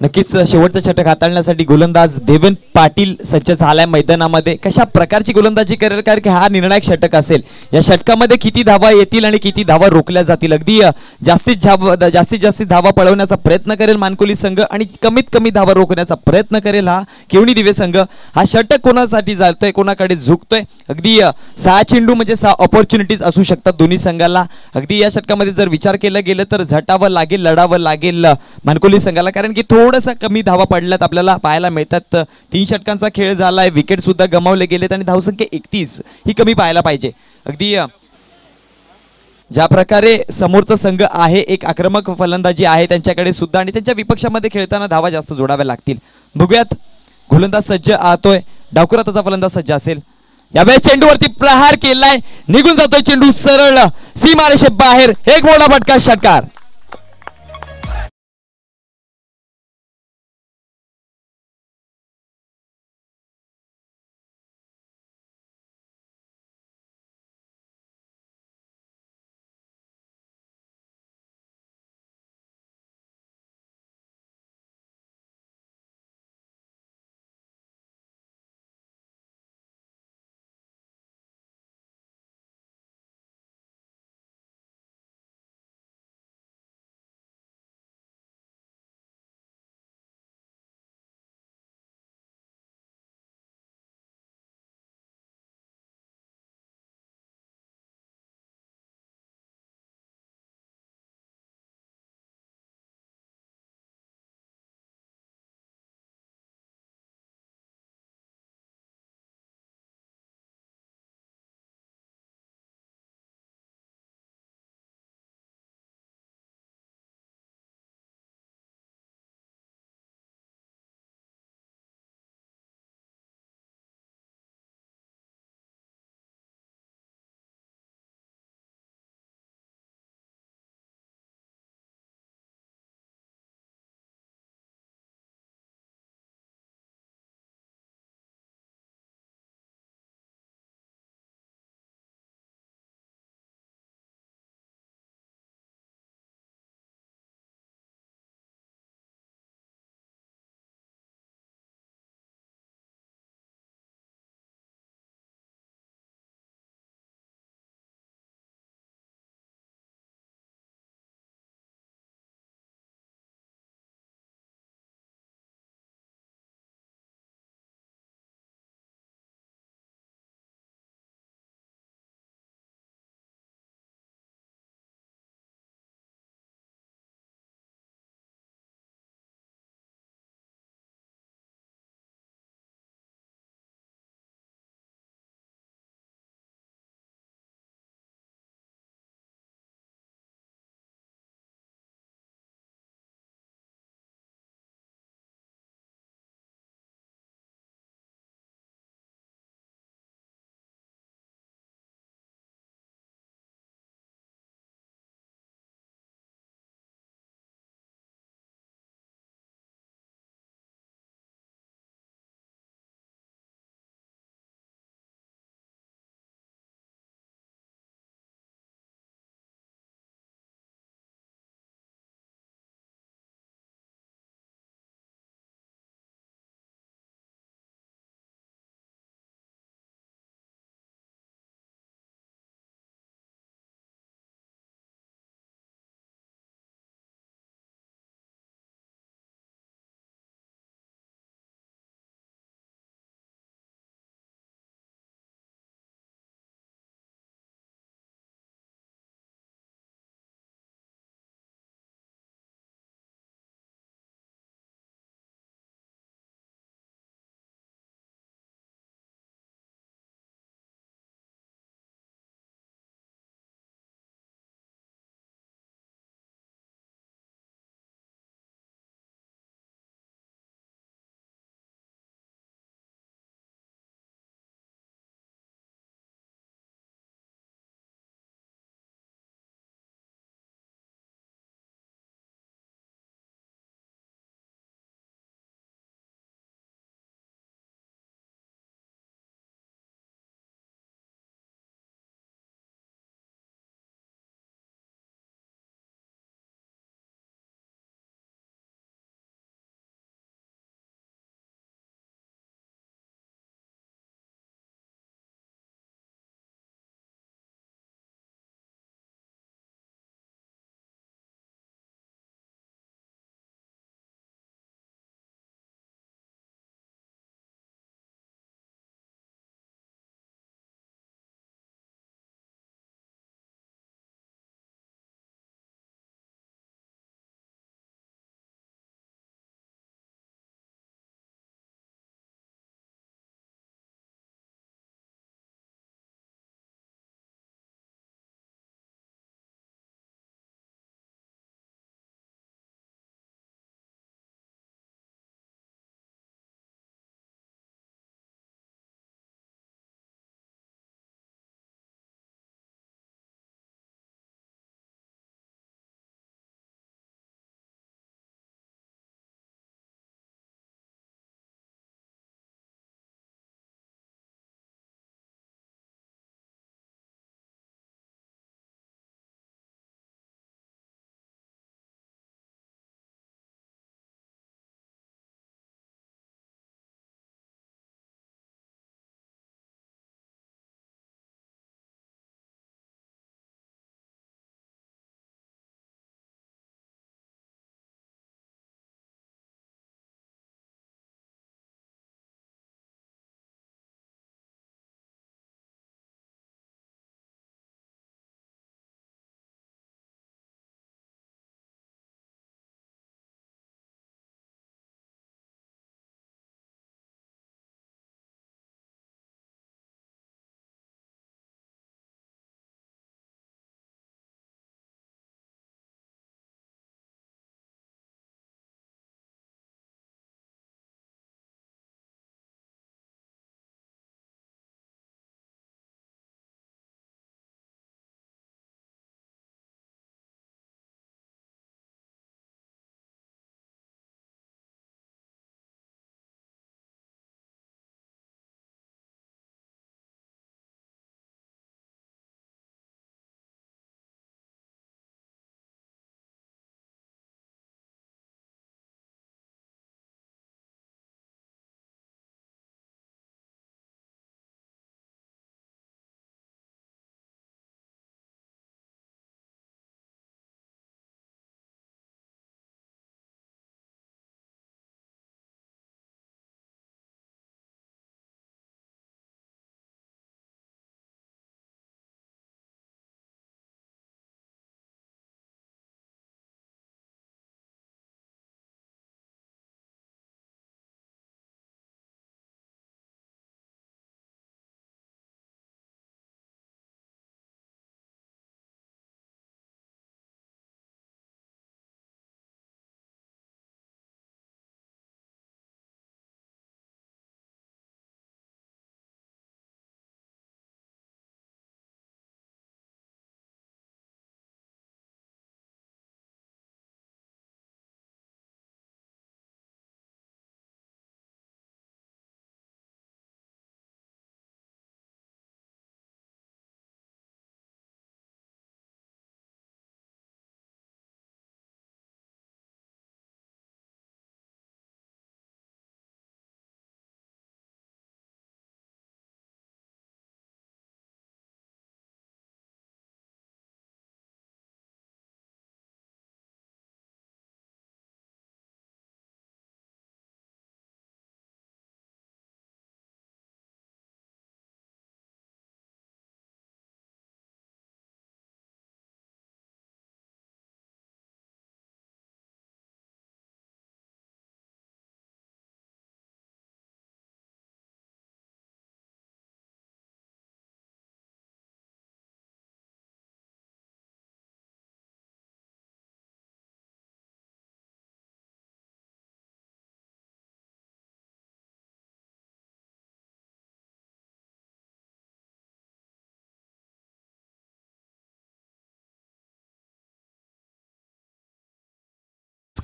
नक्कीच शेवटचं षटक हाताळण्यासाठी गोलंदाज देवेन पाटील सज्ज झालाय मैदानामध्ये. कशा प्रकारची गोलंदाजी करेल कारण की हा निर्णायक षटक असेल. या षटकामध्ये किती धावा येतील आणि किती धावा रोखल्या जातील. अगदी जास्तीत जास्त धावा पळवण्याचा प्रयत्न करेल मानकोली संघ आणि कमीत कमी धावा रोखण्याचा प्रयत्न करेल हा केवणी दिवे संघ. हा षटक कोणासाठी जातोय, कोणाकडे झुकतोय. अगदी 6 चेंडू म्हणजे 6 ऑपॉर्च्युनिटीज असू शकतात दोन्ही संघाला. अगदी या षटकामध्ये जर विचार केला गेलं तर झटावं लागेल, लढावं लागेल मानकोली संघाला कारण की थोडंसं कमी धावा पडल्यात आपल्याला पाहायला मिळतात. 3 षटकांचा खेळ झालाय. विकेट सुद्धा गमावले गेलेत आणि धावसंख्या 31 ही कमी पाहायला पाहिजे. अगदी ज्या प्रकारे समोरचा संघ आहे एक आक्रमक फलंदाजी आहे त्यांच्याकडे सुद्धा आणि त्यांच्या विपक्षामध्ये खेळताना धावा जास्त जोडाव्या लागतील. बघूयात, गोलंदाज सज्ज आतोय. डावखुरा त्याचा फलंदाज सज्ज असेल. यावेळेस चेंडूवरती प्रहार केलाय. निघून जातोय चेंडू सरळ सीमारेषे बाहेर. एक मोठा फटका, षटकार.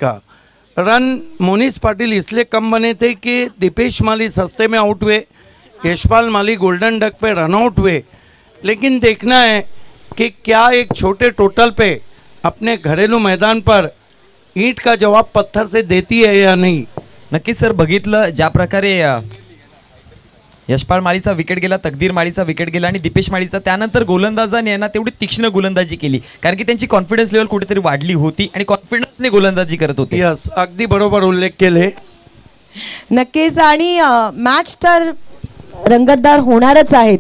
का। रन मोनीश पाटिल इसलिए कम बने थे कि दीपेश माली सस्ते में आउट हुए, यशपाल माली गोल्डन डक पे रन आउट हुए। लेकिन देखना है कि क्या एक छोटे टोटल पे अपने घरेलू मैदान पर ईंट का जवाब पत्थर से देती है या नहीं। नक्कीच सर, बघितलं ज्या प्रकारे यशपाल माळीचा विकेट गेला, तकदीर माळीचा विकेट गेला आणि दीपेश माळीचा, त्यानंतर गोलंदाजांनी आहे ना तेवढी तीक्ष्ण गोलंदाजी केली, कारण की त्यांची कॉन्फिडन्स लेवल कुठेतरी वाढली होती आणि कॉन्फिडन्सने गोलंदाजी करत होते. यस, अगदी बरोबर उल्लेख केले. नक्कीच. आणि मॅच तर रंगतदार होणारच आहेत,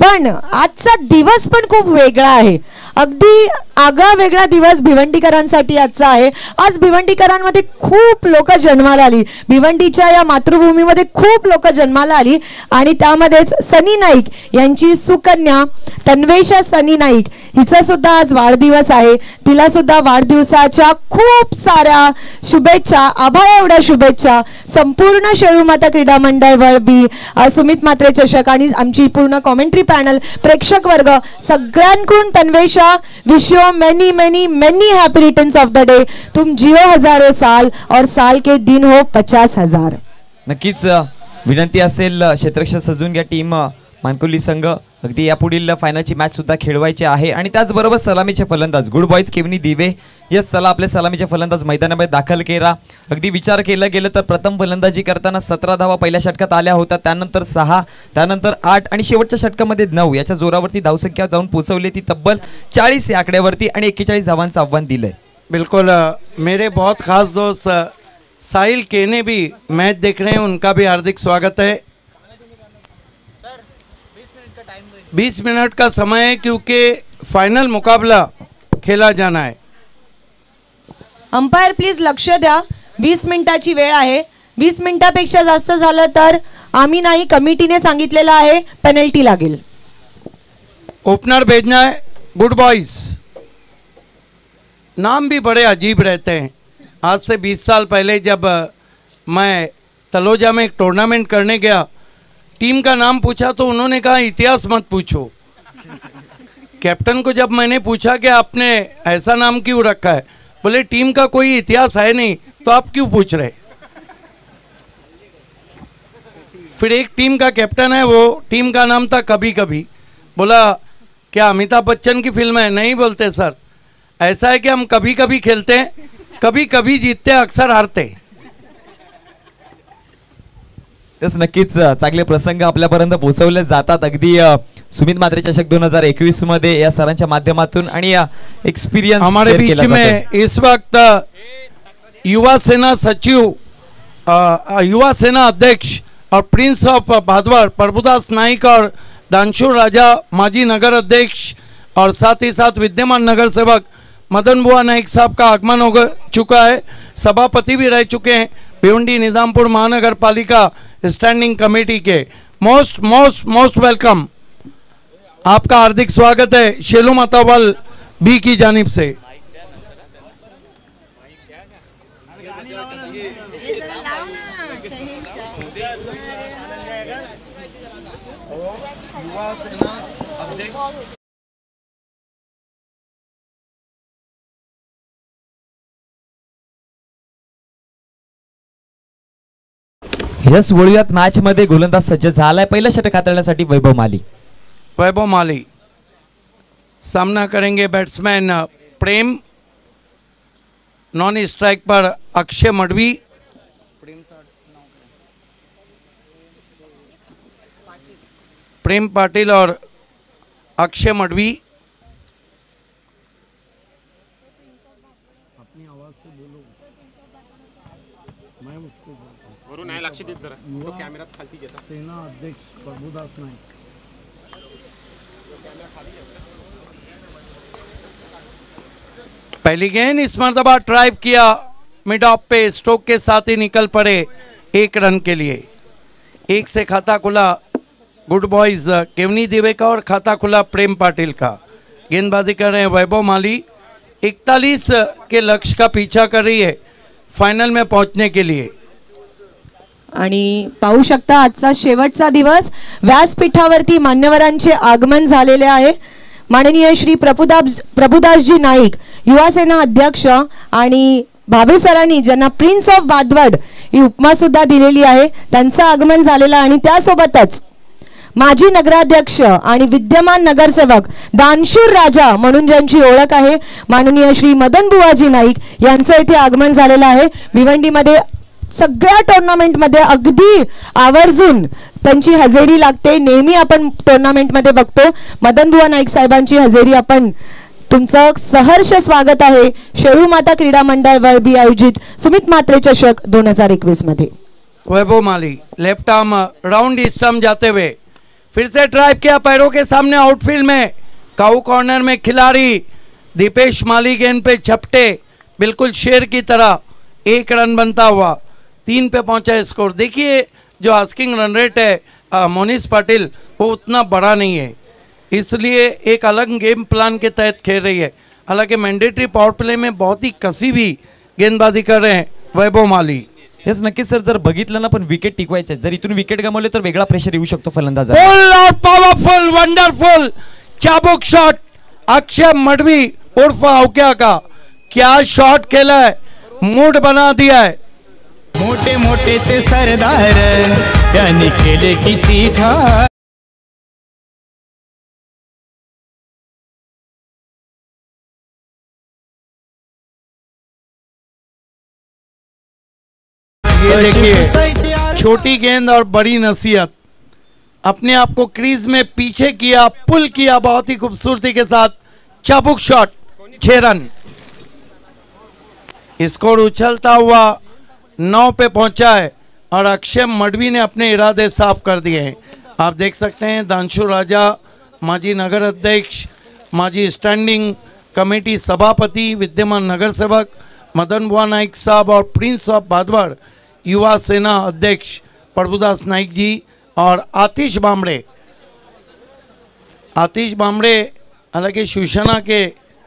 पण आजचा दिवस पण खूप वेगळा आहे. अगदी आगळा वेगळा दिवस भिवंडीकरांसाठी आजचा आहे. आज भिवंडीकरांमध्ये खूप लोक जन्माला आली, भिवंडीच्या या मातृभूमीमध्ये खूप लोक जन्माला आली आणि त्यामध्येच सनी नाईक यांची सुकन्या तन्वेशा सनी नाईक हिचा सुद्धा आज वाढदिवस आहे. तिला सुद्धा वाढदिवसाच्या खूप साऱ्या शुभेच्छा, आभाळा एवढ्या शुभेच्छा संपूर्ण शेळूमाता क्रीडा मंडळ वळबी, सुमित म्हात्रे चषक आणि आमची पूर्ण कॉमेंट्री पॅनल, प्रेक्षक वर्ग सगळ्यांकडून Tanvesha wish you many many many happy returns of the day. तुम जियो हजारों साल और साल के दिन हो 50,000. नक्कीच विनंती असेल क्षेत्ररक्षण सजून घ्या टीम मानकोली संघ. अगदी यापुढील फायनलची मॅच सुद्धा खेळवायची आहे आणि त्याचबरोबर सलामीचे फलंदाज गुड बॉयज केवनी दिवे. यस, चला आपले सलामीचे फलंदाज मैदानामध्ये दाखल केला. अगदी विचार केला गेलं तर प्रथम फलंदाजी करताना 17 धावा पहिल्या षटकात आल्या होत्या, त्यानंतर 6, त्यानंतर 8 आणि शेवटच्या षटकामध्ये 9. याच्या जोरावरती धावसंख्या जाऊन पोहोचवली ती तब्बल 40 या आकड्यावरती आणि 41 धावांचं आव्हान दिलंय. बिल्कुल, मेरे बहुत खास दोस्त साहिल केने भी मैच देख रहे हैं, उनका भी हार्दिक स्वागत है. 20 मिनट का समय है क्योंकि फाइनल मुकाबला खेला जाना है. अंपायर प्लीज लक्ष द्या, 20 मिनिटाची वेळ आहे. 20 मिनिटापेक्षा जास्त झालं तर आम्ही नाही, कमिटीने सांगितलेलं आहे पेनल्टी लागेल. ओपनर भेजना है गुड बॉयज. नाम भी बड़े अजीब रहते हैं. आज से 20 साल पहले जब मैं तलोजा में एक टूर्नामेंट करने गया, टीम का नाम पूछा तो उन्होंने कहा इतिहास मत पूछो. कैप्टन को जब मैंने पूछा कि आपने ऐसा नाम क्यों रखा है, बोले टीम का कोई इतिहास है नहीं तो आप क्यों पूछ रहे. फिर एक टीम का कैप्टन है, वो टीम का नाम था कभी कभी. बोला क्या अमिताभ बच्चन की फिल्म है? नहीं बोलते सर, ऐसा है कि हम कभी कभी खेलते हैं, कभी कभी जीतते हैं, अक्सर हारते. तस नक्कीच चांगले प्रसंग आपल्यापर्यंत पोहोचवले जातात. अगदी सुमित म्हात्रे चषक 2021 मध्ये या सरांच्या माध्यमातून आणि एक्सपीरियंस हमारे बीच में इस वक्त युवा सेना सचिव, युवा सेना अध्यक्ष और प्रिंस ऑफ भादवाड़ प्रभुदास नाइक और दानशूर राजा माजी नगर अध्यक्ष और साथ ही साथ विद्यमान नगर सेवक मदन बुआ नाइक साहब का आगमन हो चुका है. सभापति भी रह चुके हैं भिवंडी निजामपुर महानगर पालिका स्टैंडिंग कमेटी के. मोस्ट मोस्ट मोस्ट वेलकम, आपका हार्दिक स्वागत है शेलू माता वल बी की जानिब से. यस, वळूयात मॅच मध्ये. गोलंदाज सज्ज झालाय पहिलं षटक हाताळण्यासाठी वैभव माली. वैभव माली सामना करेंगे बैट्समैन प्रेम. नॉन स्ट्राइक पर अक्षय मडवी. प्रेम पाटिल और अक्षय मडवी. सेना अध्यक्ष प्रभुदास नाइक. पहली गेंद इस मर्तबा ड्राइव किया मिड ऑफ पे, स्ट्रोक के साथ ही निकल पड़े 1 रन के लिए. 1 से खाता खुला गुड बॉयज केवनी दिवे का और खाता खुला प्रेम पाटिल का. गेंदबाजी कर रहे हैं वैभव माली. 41 के लक्ष्य का पीछा कर रही है फाइनल में पहुंचने के लिए. आणि पाहू शकता आजचा शेवटचा दिवस. व्यासपीठावरती मान्यवरांचे आगमन झालेले आहे. माननीय श्री प्रभुदासजी नाईक युवा सेना अध्यक्ष आणि भाभे सरांनी ज्यांना प्रिन्स ऑफ बादवड ही उपमा सुद्धा दिलेली आहे, त्यांचं आगमन झालेलं आणि त्यासोबतच माजी नगराध्यक्ष आणि विद्यमान नगरसेवक दानशूर राजा म्हणून ज्यांची ओळख आहे माननीय श्री मदन बुवाजी नाईक यांचं इथे आगमन झालेलं आहे. भिवंडीमध्ये सगळ्या टुर्नामेंटमध्ये अगदी आवर्जून त्यांची हजेरी लागते. नेहमी आपण टुर्नामेंटमध्ये बघतो. मदन बुवा नाईक साहेबांची हजेरी आपण तुमचं सहर्ष स्वागत आहे शेळू माता क्रीडा मंडळ वळबी आयोजित सुमित म्हात्रे चषक 2021 मध्ये. वैभव माली लेफ्ट आर्म राउंड स्टंप जाते हुए फिर से ड्राइव किया पैरों के सामने आउटफील्ड में काऊ कॉर्नर में खिलाड़ी दीपेश माली गेंद पे झपटे बिल्कुल शेर की तरह. 1 रन बनता हुआ 3 पे पहुंचा स्कोर. देखिए जो आस्किंग रन रेट है मोनिश पाटिल वो उतना बड़ा नहीं है, इसलिए एक अलग गेम प्लान के तहत खेल रही है. हालांकि मैंडेटरी पावर प्ले में बहुत ही कसी भी गेंदबाजी कर रहे हैं वैभव माली. यस नक्कीच सर, जर बघितलं ना पण विकेट टिकवायचे, जर इथून विकेट गमावले तर वेगळा प्रेशर येऊ शकतो फलंदाजाला. बोल और पावरफुल वंडरफुल चाबुक शॉट अक्षय मडवी उर्फ औक्या का. क्या शॉट खेला है, मूड बना दिया है. मोठे मोठे ते सरदार त्यांनी केले किती ठार. ये देखिए छोटी गेंद और बड़ी नसीहत. अपने आप को क्रीज में पीछे किया, पुल किया बहुत ही खूबसूरती के साथ. चाबुक शॉट 6 रन. स्कोर उछलता हुआ 9 पे पहुंचा है और अक्षय मडवी ने अपने इरादे साफ कर दिए हैं. आप देख सकते हैं दानशूर राजा माजी नगर अध्यक्ष, माजी स्टैंडिंग कमेटी सभापति, विद्यमान नगर सेवक मदन बुआ नाइक साहब और प्रिंस ऑफ बादवड़ युवा सेना अध्यक्ष प्रभुदास नाइक जी और आतिश बामड़े. आतिश बामड़े हालांकि शिवसेना के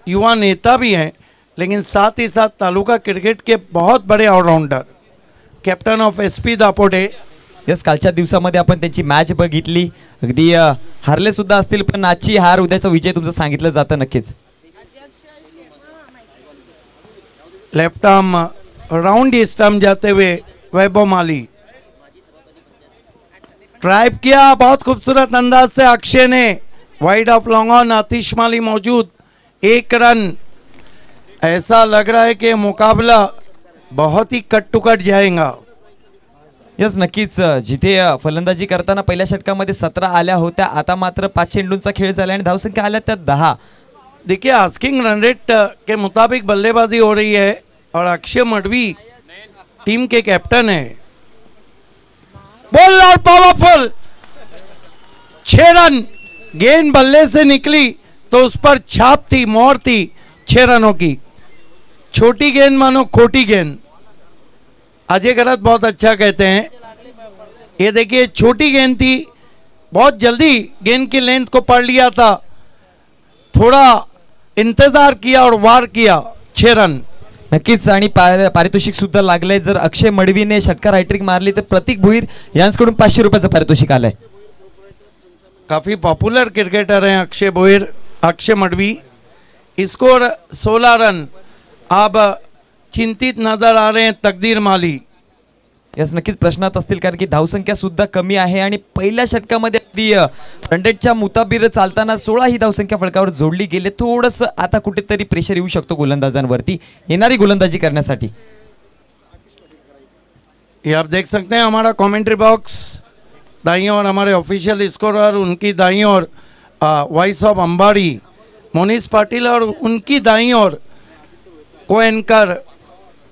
युवा नेता भी हैं, लेकिन साथ ही साथ तालुका क्रिकेट के बहुत बड़े all rounder, captain of SP Dapote. Yes कालच्या दिवसामध्ये आपण त्यांची मॅच बघितली. अगदी हारले सुद्धा असतील, पण आजची हार उद्याचा विजय तुमचं सांगितलं जातं नक्कीच. लेफ्ट आर्म राउंड स्टंप जाते हुए वैभव माली ड्राइव किया बहुत खूबसूरत अंदाज से अक्षय ने. वाइड ऑफ लॉन्ग ऑन आतिश माली मौजूद. 1 रन. ऐसा लग रहा है कि मुकाबला बहुत ही कट टू कट जाएगा. यस नक्कीच, जिथे फलंदाजी करताना पहिल्या षटकामध्ये 17 आल्या होत्या, आता मात्र 5 चेंडूंचा खेळ झाला आणि धावसंख्या आल्या त्या 10. देखिए आस्किंग रन रेट के मुताबिक बल्लेबाजी हो रही है और अक्षय मडवी टीम के कैप्टन है. बोल और पावरफुल 6 रन. गेंद बल्ले से निकली तो उस पर छाप थी, मोहर थी 6 रनों की. छोटी गेंद मानो खोटी गेंद. अजय गलत बहुत अच्छा कहते हैं. ये देखिए छोटी गेंद थी, बहुत जल्दी गेंद की लेंथ को पढ़ लिया था, थोड़ा इंतजार किया और वार किया. 6 रन. नक्कीच, आणि पारितोषिक सुद्धा लागलंय. जर अक्षय मडवीने षटकार हॅट्रिक मारली तर प्रतीक भुईर यांच्याकडून 500 रुपयाचं पारितोषिक आलंय. काफी पॉपुलर क्रिकेटर हैं अक्षय भुईर, अक्षय मडवी. Score 16 run. अब चिंतित नजर आ रहे हैं तकदीर माली. यस नक्कीच प्रश्नात असतील, कारण की धावसंख्या सुद्धा कमी आहे आणि पहिल्या षटकामध्ये अगदी रनरेटच्या मुताबिर चालताना 16 ही धावसंख्या फलकावर जोडली गेली. थोडंसं आता कुठेतरी प्रेशर येऊ शकतो गोलंदाजांवरती येणारी गोलंदाजी करण्यासाठी. ये आप देख सकते हैं हमारा कमेंट्री बॉक्स दाईं ओर हमारे ऑफिशियल स्कोरर, उनकी दाईं ओर वॉइस ऑफ अंबाड़ी मोनिश पाटिल और उनकी दाईं ओर को एंकर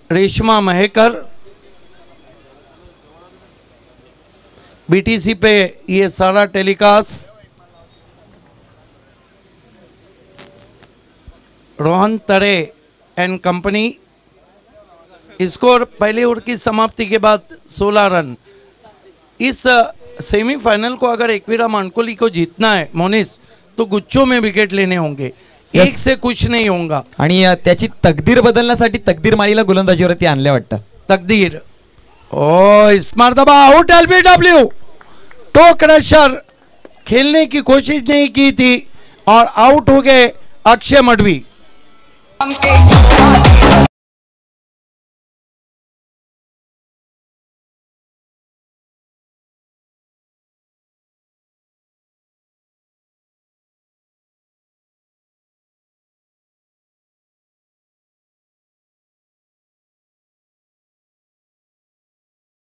रेशमा महेकर. BTC पे ये सारा टेलीकास्ट रोहन तरे एंड कंपनी. स्कोर पहले ओवर की समाप्ति के बाद 16 रन. इस सेमीफाइनल को अगर एकवीरा मानकोली को जीतना है मोनिश, तो गुच्छों में विकेट लेने होंगे, एक से कुछ नहीं होगा. आणि त्याची तकदीर बदलण्यासाठी तकदीर मालीला गोलंदाजीवरती आणले वाटतं. तकदीर इस मर्तबा आउट. LBW टो क्रशर खेलने की कोशिश नहीं की थी और आउट हो गए अक्षय मडवी.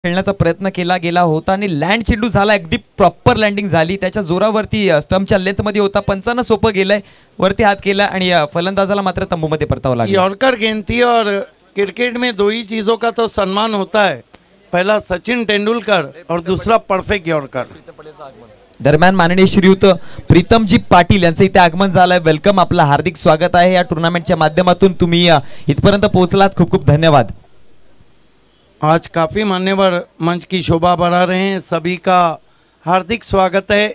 खेळण्याचा प्रयत्न केला गेला होता आणि लँड चेंडू झाला, अगदी प्रॉपर लँडिंग झाली, त्याच्या जोरावरती स्टंपच्या लेंथमध्ये होता, पंचांना सोपं गेलंय, वरती हात केला आणि फलंदाजाला मात्र तंबूमध्ये परतावं लागलं. यॉर्कर गेंद थी और क्रिकेट में दो ही चीज़ों का तो सम्मान होता है, पहला सचिन तेंदुलकर और दूसरा परफेक्ट यॉर्कर. दरम्यान माननीय श्रीयुत प्रीतमजी पाटील यांचं इथे आगमन झालंय. वेलकम, आपलं हार्दिक स्वागत आहे या टुर्नामेंटच्या माध्यमातून. तुम्ही इथपर्यंत पोहोचलात, खूप खूप धन्यवाद. आज काफ़ी मान्यवर मंच की शोभा बढ़ा रहे हैं, सभी का हार्दिक स्वागत है.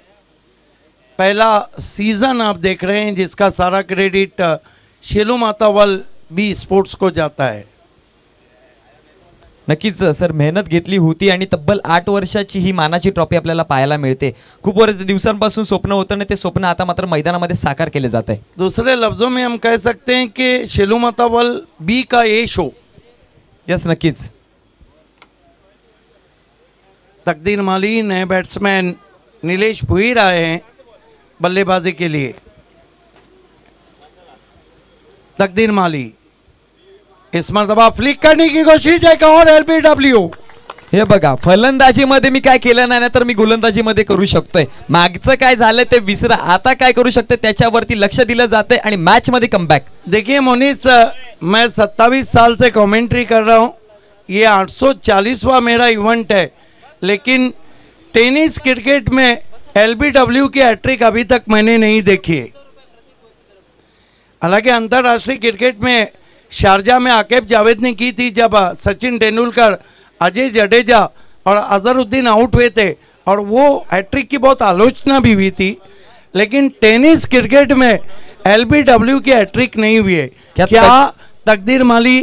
पहला सीज़न आप देख रहे हैं जिसका सारा क्रेडिट शेलू मातावल बी स्पोर्ट्स को जाता है. नक्कीच सर, मेहनत घेतली होती आणि तब्बल 8 वर्षाची ही मानाची ट्रॉफी आपल्याला पाहायला मिळते. खूप दिवसांपासून स्वप्न होतं आणि ते स्वप्न आता मात्र मैदानामध्ये साकार केले जात आहे. दूसरे लफ्ज़ों में हम कह सकते हैं कि शेलू मातावल बी का ए शो. यस, नक्कीच. तकदीर माली नए बैट्समैन नीलेश भुईर आए हैं बल्लेबाजी के लिए. तकदीर माली इस मर्तबा फ्लिक करने की कोशिश, एक और एलबीडब्ल्यू. हे बघा, फलंदाजीमध्ये मी काय केलं नाही तर मी गोलंदाजीमध्ये करू शकतोय. मागचं काय झालं ते विसरा, आता काय करू शकते त्याच्यावरती लक्ष दिलं जाते आणि मॅच मध्ये कमबॅक. देखिए मोनिस, मैं 27 साल से कमेंट्री कर रहा हूँ, ये 840वां मेरा इवेंट है, लेकिन टेनिस क्रिकेट में एलबीडब्ल्यू की हैट्रिक अभी तक मैंने नहीं देखी है. हालांकि अंतर्राष्ट्रीय क्रिकेट में शारजा में आकिब जावेद ने की थी जब सचिन तेंदुलकर, अजय जडेजा और अजहरुद्दीन आउट हुए थे, और वो हैट्रिक की बहुत आलोचना भी हुई थी. लेकिन टेनिस क्रिकेट में एलबीडब्ल्यू की हैट्रिक नहीं हुई है. क्या तकदीर माली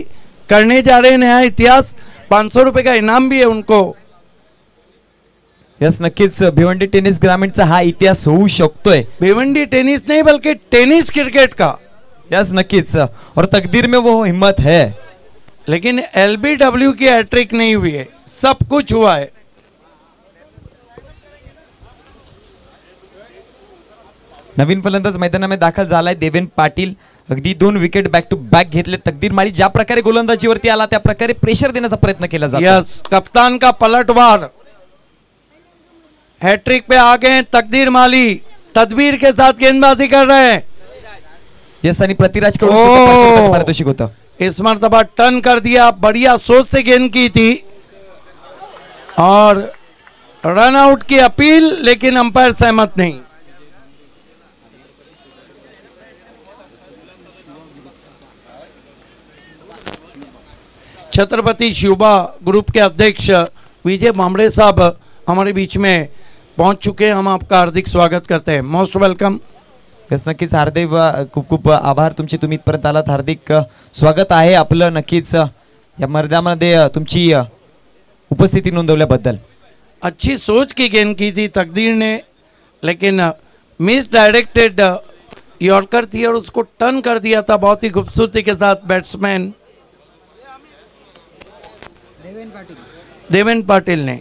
करने जा रहे हैं नया इतिहास? 500 रुपये का इनाम भी है उनको. यस, नक्कीच भिवंडी टेनिस ग्रामीणचा हा इतिहास होऊ शकतोय. भिवंडी टेनिस नहीं बल्कि टेनिस क्रिकेट का. यस, नक्कीच. और तकदीर में वो हिम्मत है, लेकिन एलबीडब्ल्यू की हैट्रिक नहीं हुई है. सब कुछ हुआ है. नवीन फलंदाज मैदानामध्ये दाखल झालाय देवेन पाटील. अगदी 2 विकेट बॅक टू बॅक घेतले. तकदीर माळी ज्या प्रकारे गोलंदाजीवरती आला त्या प्रकारे प्रेशर देण्याचा प्रयत्न केला जातो. यस, कप्तान का पलटवार. हैट्रिक पे आ गए तकदीर माली, तदबीर के साथ गेंदबाजी कर रहे हैं. यस, आणि पृथ्वीराज कडून सुद्धा 500 रुपयाचं पारितोषिक होतं. इस मर्तबा टर्न कर दिया, बढ़िया सोच से गेंद की थी और रन आउट की अपील, लेकिन अंपायर सहमत नहीं. छत्रपति शिवबा ग्रुप के अध्यक्ष विजय भांबड़े साहब हमारे बीच में पहुंच चुके हैं. हम आपका हार्दिक स्वागत करते हैं. Most welcome. यस, नक्कीच हार्दिक खूप खूप आभार तुमचे, तुम्ही इथपर्यंत आलात. हार्दिक स्वागत आहे आपलं. नक्कीच या मैदानामध्ये तुमची उपस्थिती नोंदवल्याबद्दल. अच्छी सोच की गेंद की थी तकदीर ने, लेकिन मिस डायरेक्टेड यॉर्कर थी और उसको टर्न कर दिया था बहुत ही खूबसूरती के साथ बैट्समैन देवेन पाटिल ने.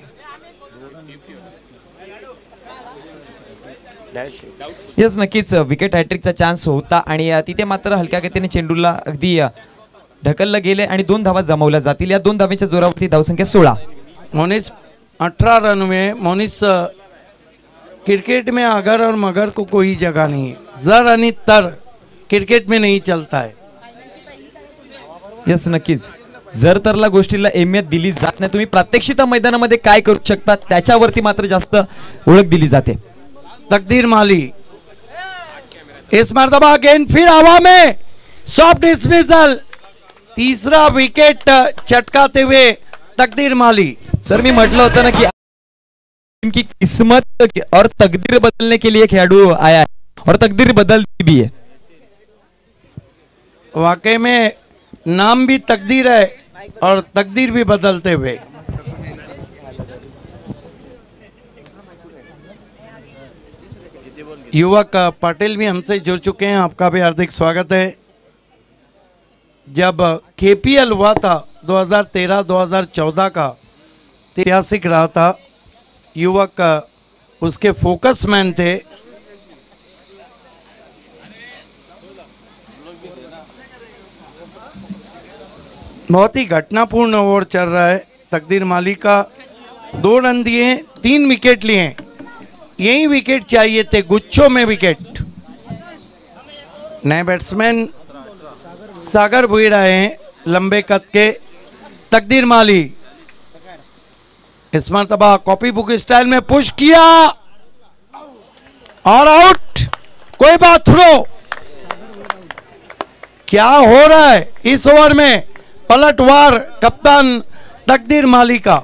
यस, नक्कीच विकेट हॅट्रिकचा चान्स होता आणि तिथे मात्र हलक्या गतीने चेंडूला अगदी ढकललं गेले आणि 2 धावा जमवल्या जातील. या 2 धावांच्या जोरावरती धावसंख्या 16. मोनिस 18 रन हुए. मोनिस, क्रिकेट में अगर और मगर को कोई जगह नहीं है. जर आणि तर क्रिकेट में नहीं चलता है. यस, नक्कीच जर तरला गोष्टीला अहमियत दिली जात नाही. तुम्ही प्रात्यक्षिक मैदानामध्ये काय करू शकता त्याच्यावरती मात्र जास्त ओळख दिली जाते. तकदीर माली इस मर्तबा गेंद फिर हवा में, सॉफ्ट डिस्मिसल. तीसरा विकेट चटकाते हुए तकदीर माली. सर, मी म्हटलं होतं ना की इनकी किस्मत और तकदीर बदलने के लिए खिलाड़ी आया है और तकदीर बदलती भी है. वाकई में नाम भी तकदीर है और तकदीर भी बदलते हुए. युवक पाटिल भी हमसे जुड़ चुके हैं. आपका भी हार्दिक स्वागत है. जब केपीएल हुआ था 2013-2014 का, ऐतिहासिक रहा था. युवक उसके फोकस मैन थे. बहुत ही घटनापूर्ण ओवर चल रहा है. तकदीर माली का 2 रन दिए, 3 विकेट लिए। यही विकेट चाहिए थे, गुच्छों में विकेट। नए बैट्समैन सागर भुईर आए हैं, लंबे कद के। तकदीर माली इस मरतबा कॉपी बुक स्टाइल में पुश किया और आउट। कोई बात थ्रो। क्या हो रहा है इस ओव्हर में? पलटवार कप्तान तकदीर माली का।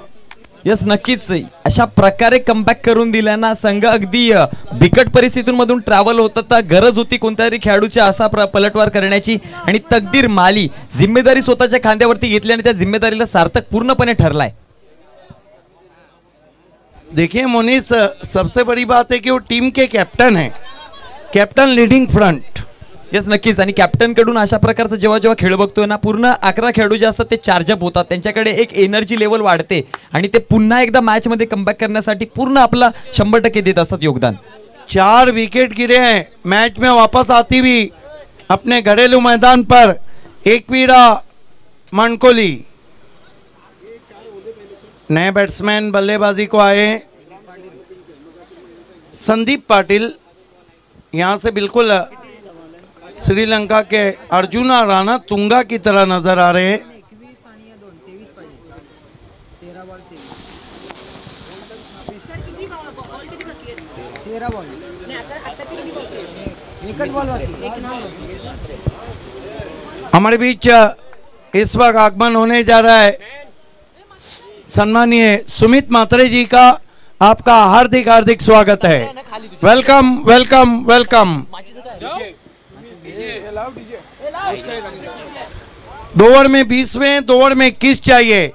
यस, नक्कीच अशा प्रकारे कमबॅक करून दिल्याना संघ अगदी बिकट परिस्थितीमधून ट्रॅव्हल होत होता। गरज होती कोणत्यातरी खेळाडूच्या असा पलटवार करण्याची आणि तकदीर माली जिम्मेदारी स्वतःच्या खांद्यावरती घेतली आणि त्या जिम्मेदारीला सार्थक पूर्णपणे ठरलाय। देखिए मोनिस, सबसे बड़ी बात है कि वो टीम के कैप्टन हैं, कैप्टन लीडिंग फ्रंट। यस, नक्कीच। आणि कॅप्टन कडून अशा प्रकारचं जेव्हा जेव्हा खेळ बघतोय ना, पूर्ण 11 खेळाडू जे असतात ते चार्जअप होतात, त्यांच्याकडे एक एनर्जी लेवल वाढते आणि ते पुन्हा एकदा मॅच मध्ये कमबॅक करण्यासाठी पूर्ण आपला 100% देत असतात योगदान। 4 विकेट गिरे हैं मैच में वापस आती हुई अपने घरेलू मैदान पर एकवीरा मनकोली। नए बैट्समैन बल्लेबाजी को आए संदीप पाटिल। यहाँ से बिल्कुल श्रीलंका के अर्जुना राणा तुंगा की तरह नजर आ रहे हैं। हमारे बीच इस वक्त आगमन होने जा रहा है सम्मानीय सुमित मात्रे जी का। आपका हार्दिक हार्दिक स्वागत है। Welcome welcome welcome. 2 ओवर में 20वें, 2 ओवर में 21 चाहिए।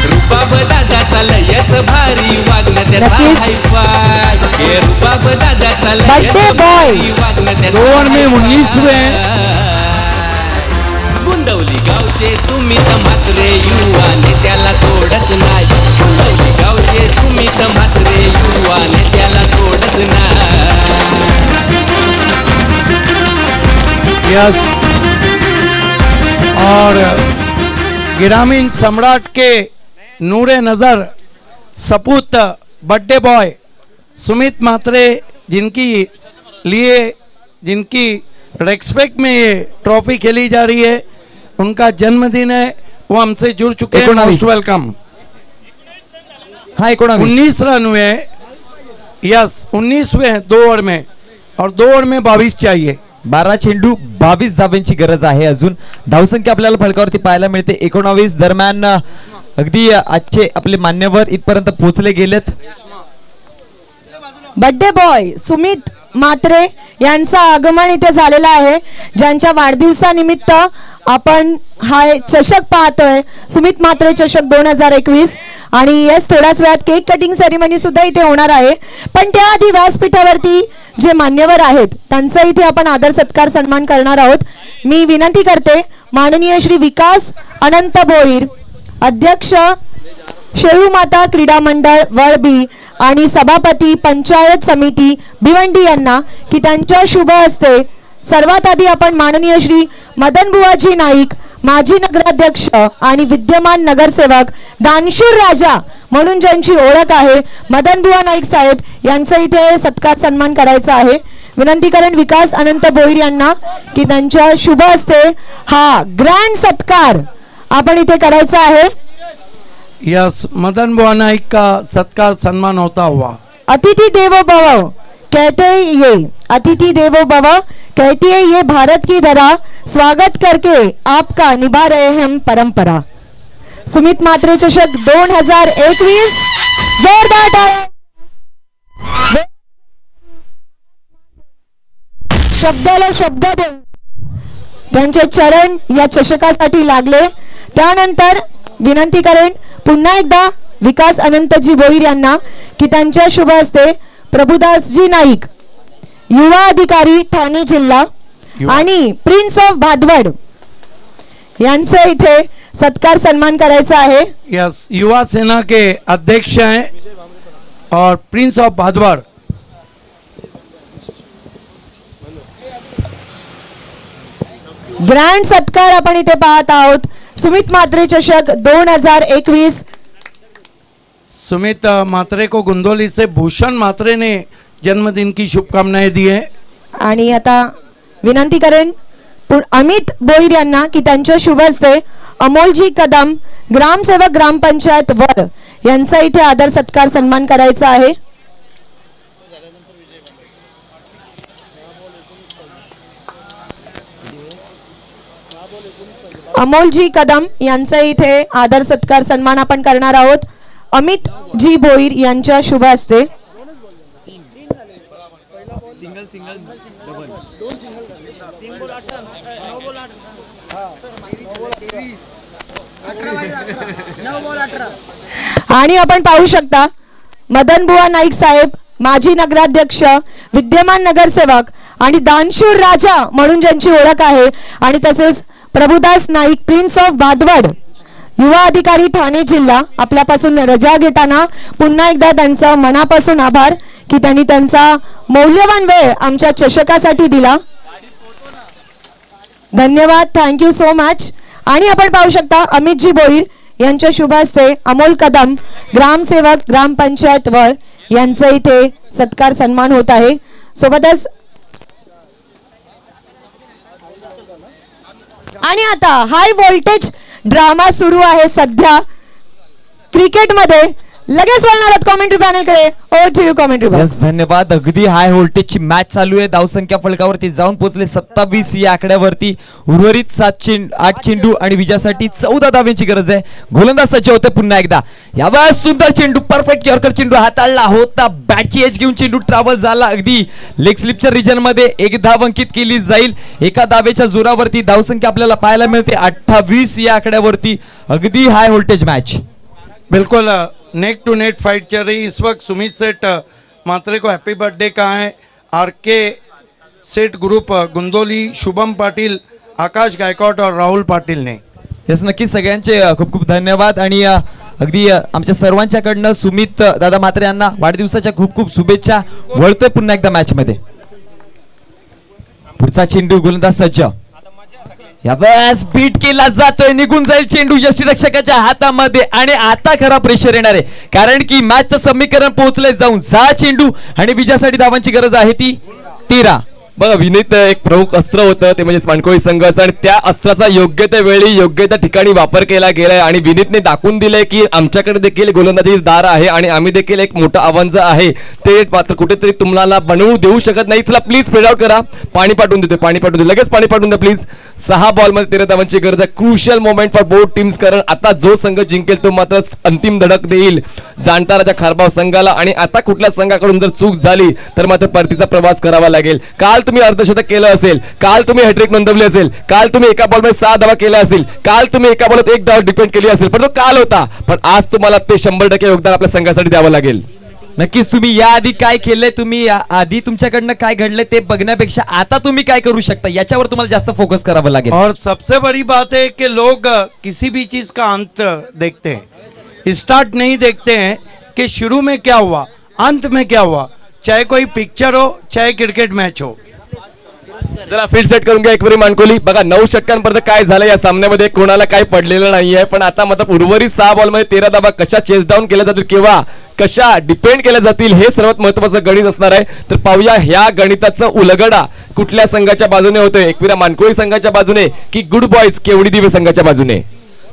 रुबाब दादाचा लयच भारी वागणं त्याचा हायफाय। हे रुबाब दादाचा लयच भारी वागणं त्याचा 2 ओवर में 19वें। गुंडवली गावचे सुमित म्हात्रे युवा नेत्याला तोडच नाही। गुंडवली गावचे सुमित म्हात्रे युवा नेत्याला तोडच नाही। यस, और ग्रामीण सम्राट के नूरे नजर सपूत बर्थडे बॉय सुमित म्हात्रे, जिनकी लिए जिनकी रेस्पेक्ट में ये ट्रॉफी खेली जा रही है, उनका जन्मदिन है। वो हमसे जुड़ चुके हैं। Most welcome. हाँ, 19 रन हुए। यस, 19वें 2 ओवर में, और 2 ओवर में 22 चाहिए। 12 चेंडू 22 धावांची गरज आहे। अजून धावसंख्या आपल्याला फलकावरती पाहायला मिळते 19। दरम्यान अगदी आजचे आपले मान्यवर इथपर्यंत पोहोचले गेलेत। बर्थडे बॉय सुमित म्हात्रे यांचं आगमन इथे झालेलं आहे, ज्यांच्या वाढदिवसानिमित्त आपण हा चषक पाहतोय, सुमित म्हात्रे चषक 2021। आणि येस, थोड्याच वेळात केक कटिंग सेरेमनी सुद्धा इथे होणार आहे। पण त्याआधी व्यासपीठावरती जे मान्यवर आहेत त्यांचा इथे आपण आदर सत्कार सन्मान करणार आहोत। मी विनंती करते माननीय श्री विकास अनंत भोईर, अध्यक्ष शेळू माता क्रीडा मंडळ वळबी आणि सभापती पंचायत समिती भिवंडी यांना की त्यांच्या शुभ हस्ते सर्वात आधी आपण माननीय श्री मदन बुवाजी नाईक, माजी नगराध्यक्ष आणि विद्यमान नगरसेवक दानशूर राजा म्हणून ज्यांची ओळख आहे, मदन बुवा नाईक साहेब यांचा इथे सत्कार सन्मान करायचा आहे। विनंती करेन विकास अनंत भोईर यांना की त्यांच्या शुभ हस्ते हा ग्रँड सत्कार आपण इथे करायचा आहे। यस, मदन बुआ नाइक का सत्कार सम्मान होता हुआ। अतिथि देवो भव कहते ये, अतिथि देवो भव कहती है ये भारत की धरा, स्वागत करके आपका निभा रहे हैं हम परंपरा। सुमित म्हात्रे चषक 2021, जोरदार टाळ्या। शब्दाला शब्द दे त्यांचे चरण या चषकासाठी लागले। त्यानंतर विनंती करेन पुन्हा एकदा विकास अनंतजी भोईर यांना की त्यांच्या शुभ हस्ते प्रभुदासजी नाईक, युवा अधिकारी ठाणे जिल्हा आणि प्रिन्स ऑफ भादवड यांचे इथे सत्कार सन्मान करायचा आहे। यस, युवा सेना के अध्यक्ष हैं और प्रिंस ऑफ भादवड़ ग्रँड सत्कार आपण इथे पाहत आहोत. सुमित म्हात्रे चषक 2021. सुमित म्हात्रे को गुंदोली से भूषण म्हात्रे ने जन्मदिन की शुभकामनाएं दी है. आणि आता विनंती करेन अमित बोईर यांना की त्यांच्या शुभ हस्ते अमोलजी कदम ग्रामसेवक ग्रामपंचायत वड यांचा इथे आदर सत्कार सन्मान करायचा आहे. अमोलजी कदम यांचा इथे आदर सत्कार सन्मान आपण करणार आहोत. अमित जी भोईर यांच्या शुभ हस्ते. आणि आपण पाहू शकता मदन बुवा नाईक साहेब माजी नगराध्यक्ष विद्यमान नगरसेवक आणि दानशूर राजा म्हणून ज्यांची ओळख आहे आणि तसेच प्रभुदास नाईक प्रिन्स ऑफ भादवड युवा अधिकारी ठाणे जिल्हा आपल्यापासून रजा घेताना पुन्हा एकदा त्यांचा मनापासून आभार की त्यांनी त्यांचा मौल्यवान वेळ आमच्या चषकासाठी दिला. धन्यवाद. Thank you so much. आणि आपण पाहू शकता अमितजी भोईर यांच्या शुभ हस्ते अमोल कदम ग्रामसेवक ग्रामपंचायत वळ यांचा इथे सत्कार सन्मान होत आहे. सोबतच आणि आता हाय व्होल्टेज ड्रामा सुरू आहे सध्या क्रिकेटमध्ये. लगेच वळणार आहोत कॉमेंट्री पॅनलकडे. Over to you commentary box. धन्यवाद. अगदी हाय व्होल्टेजची मॅच चालू आहे. धावसंख्या फलकावरती जाऊन पोहोचले 27 या आकड्यावरती. उर्वरित 8 चेंडू आणि विजयासाठी 14 धावांची गरज आहे. गोलंदाज सज्ज होते पुन्हा एकदा. यावेळेस सुंदर चेंडू परफेक्ट यॉर्कर चेंडू हाताळला होता. बॅटची एज घेऊन चेंडू ट्रॅव्हल झाला अगदी लेग स्लिपच्या रिजन मध्ये. एक धाव अंकित केली जाईल. एका धावेच्या जोरावरती धावसंख्या आपल्याला पाहायला मिळते 28 या आकड्यावरती. अगदी हाय व्होल्टेज मॅच. बिल्कुल नेक टू नेट फाइट चल रही इस वक्त. सुमित सेठ म्हात्रे को हैप्पी बर्थडे कहा है. आरके सेठ ग्रुप गुंदोली, शुभम पाटिल, आकाश गायकवाड और राहुल पाटिल ने. यस नक्की सगळ्यांचे खूप खूप धन्यवाद. आणि अगदी आमच्या सर्वांच्याकडनं सुमित दादा म्हात्रे यांना वाढदिवसाच्या खूप खूप शुभेच्छा. वळतोय पुन्हा एकदा मॅच मध्ये. पुढचा चेंडू गोलंदाज सज्ज. यावेळेस बीट केला जातोय. निघून जाईल चेंडू यष्टीरक्षकाच्या हातामध्ये. आणि आता खरा प्रेशर येणार आहे कारण की मॅचचं समीकरण पोहोचले जाऊन 6 चेंडू आणि विजयासाठी धावांची गरज आहे ती 13. बघा विनीत एक प्रमुख अस्त्र होतं ते म्हणजे मानकोळी संघाचं आणि त्या अस्त्राचा योग्य त्या वेळी योग्य त्या ठिकाणी वापर केला गेलाय आणि विनीतने दाखवून दिलंय की आमच्याकडे देखील गोलंदाजी दार आहे आणि आम्ही देखील एक मोठं आव्हान जे आहे ते मात्र कुठेतरी तुम्हाला बनवू देऊ शकत नाही. चला प्लीज स्प्रेड आउट करा. पाणी पाठवून देतोय. पाणी पाठवून दे. लगेच पाणी पाठवून द्या प्लीज. 6 बॉलमध्ये 13 धावांची गरज आहे. Crucial moment for both teams कारण आता जो संघ जिंकेल तो मात्र अंतिम धडक देईल जाणता राजा खारबाव संघाला. आणि आता कुठल्या संघाकडून जर चूक झाली तर मात्र परतीचा प्रवास करावा लागेल. काल तुम्ही अर्धशतक केलं असेल, काल तुम्ही हॅट्रिक नोंदवली असेल, काल तुम्ही एका बॉलमध्ये 6 धावा केल्या असतील, काल तुम्ही एका बॉलत 1 धाव डिपेंड केली असेल, पण तो काल होता. पण आज तुम्हाला ते 100% योगदान आपल्या संघासाठी द्यावं लागेल. नक्कीच. तुम्ही याआधी काय केलंय, तुम्ही आधी तुमच्याकडनं काय घडलंय ते बघण्यापेक्षा आता तुम्ही काय करू शकता याच्यावर तुम्हाला जास्त फोकस करावं लागेल. और सबसे बड़ी बात है कि लोग किसी भी चीज का अंत देखते हैं, स्टार्ट नहीं देखते हैं कि शुरू में क्या हुआ, अंत में क्या हुआ. चाहे कोई पिक्चर हो, चाहे क्रिकेट मैच हो. चला फील्ड सेट करून घ्या एक वरी मानकोली. बघा 9 षटकांपर्यंत काय झालं या सामन्यामध्ये कोणाला काही पडलेलं नाहीये. पण आता मात्र उर्वरित 6 बॉलमध्ये 13 धावा कशा चेस डाऊन केल्या जातील किंवा कशा डिपेंड केल्या जातील हे सर्वात महत्त्वाचं गणित असणार आहे. तर पाहूया ह्या गणिताचं उलगडा कुठल्या संघाच्या बाजूने होतोय. एकविरा मानकोळी संघाच्या बाजूने की गुड बॉयज केवडी दिवे संघाच्या बाजूने.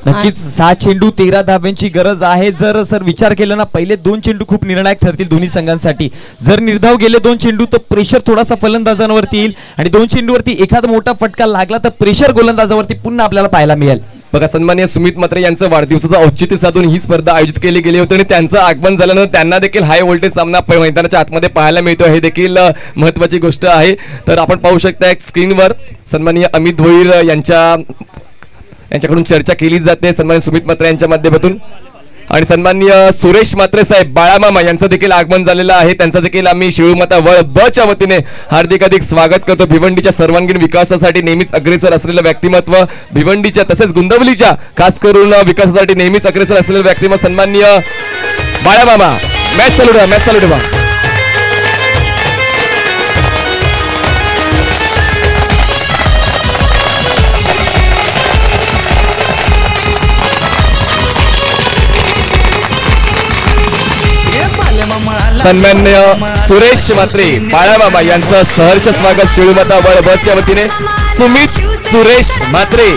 नक्कीच 6 चेंडू 13 धाब्यांची गरज आहे. जर सर विचार केला ना पहिले 2 चेंडू खूप निर्णायक ठरतील दोन्ही संघांसाठी. जर निर्धाव गेले 2 चेंडू तर प्रेशर थोडासा फलंदाजांवरती येईल आणि 2 चेंडूवरती एखादा मोठा फटका लागला तर प्रेशर गोलंदाजावरती पुन्हा आपल्याला पाहायला मिळेल. बघा सन्माननीय सुमित म्हात्रे यांचं वाढदिवसाचं औचित्य साधून ही स्पर्धा आयोजित केली गेली होती आणि त्यांचं आगमन झाल्यानंतर त्यांना देखील हाय व्होल्टेज सामना मैदानाच्या आतमध्ये पाहायला मिळतो. हे देखील महत्त्वाची गोष्ट आहे. तर आपण पाहू शकता स्क्रीनवर सन्माननीय अमित भोईर यांच्याकडून चर्चा केली जाते सन्माननीय सुमित म्हात्रे यांच्या माध्यमातून. आणि सन्माननीय सुरेश म्हात्रे साहेब बाळामामा यांचं देखील आगमन झालेलं आहे. त्यांचं देखील आम्ही शिळूमाता वळ ब च्या वतीने हार्दिक स्वागत करतो. भिवंडीच्या सर्वांगीण विकासासाठी नेहमीच अग्रेसर असलेलं व्यक्तिमत्व, भिवंडीच्या तसेच गुंदवलीच्या खास करून विकासासाठी नेहमीच अग्रेसर असलेलं व्यक्तिमत्व सन्माननीय बाळामामा. मॅच चालू ठेवा, मॅच चालू ठेवा. सन्मान्य सुरेश म्हात्रे बाळामामा यांचं सहर्ष स्वागत शिळूमाता वळ बसच्या वतीने सुमित सुरेश म्हात्रे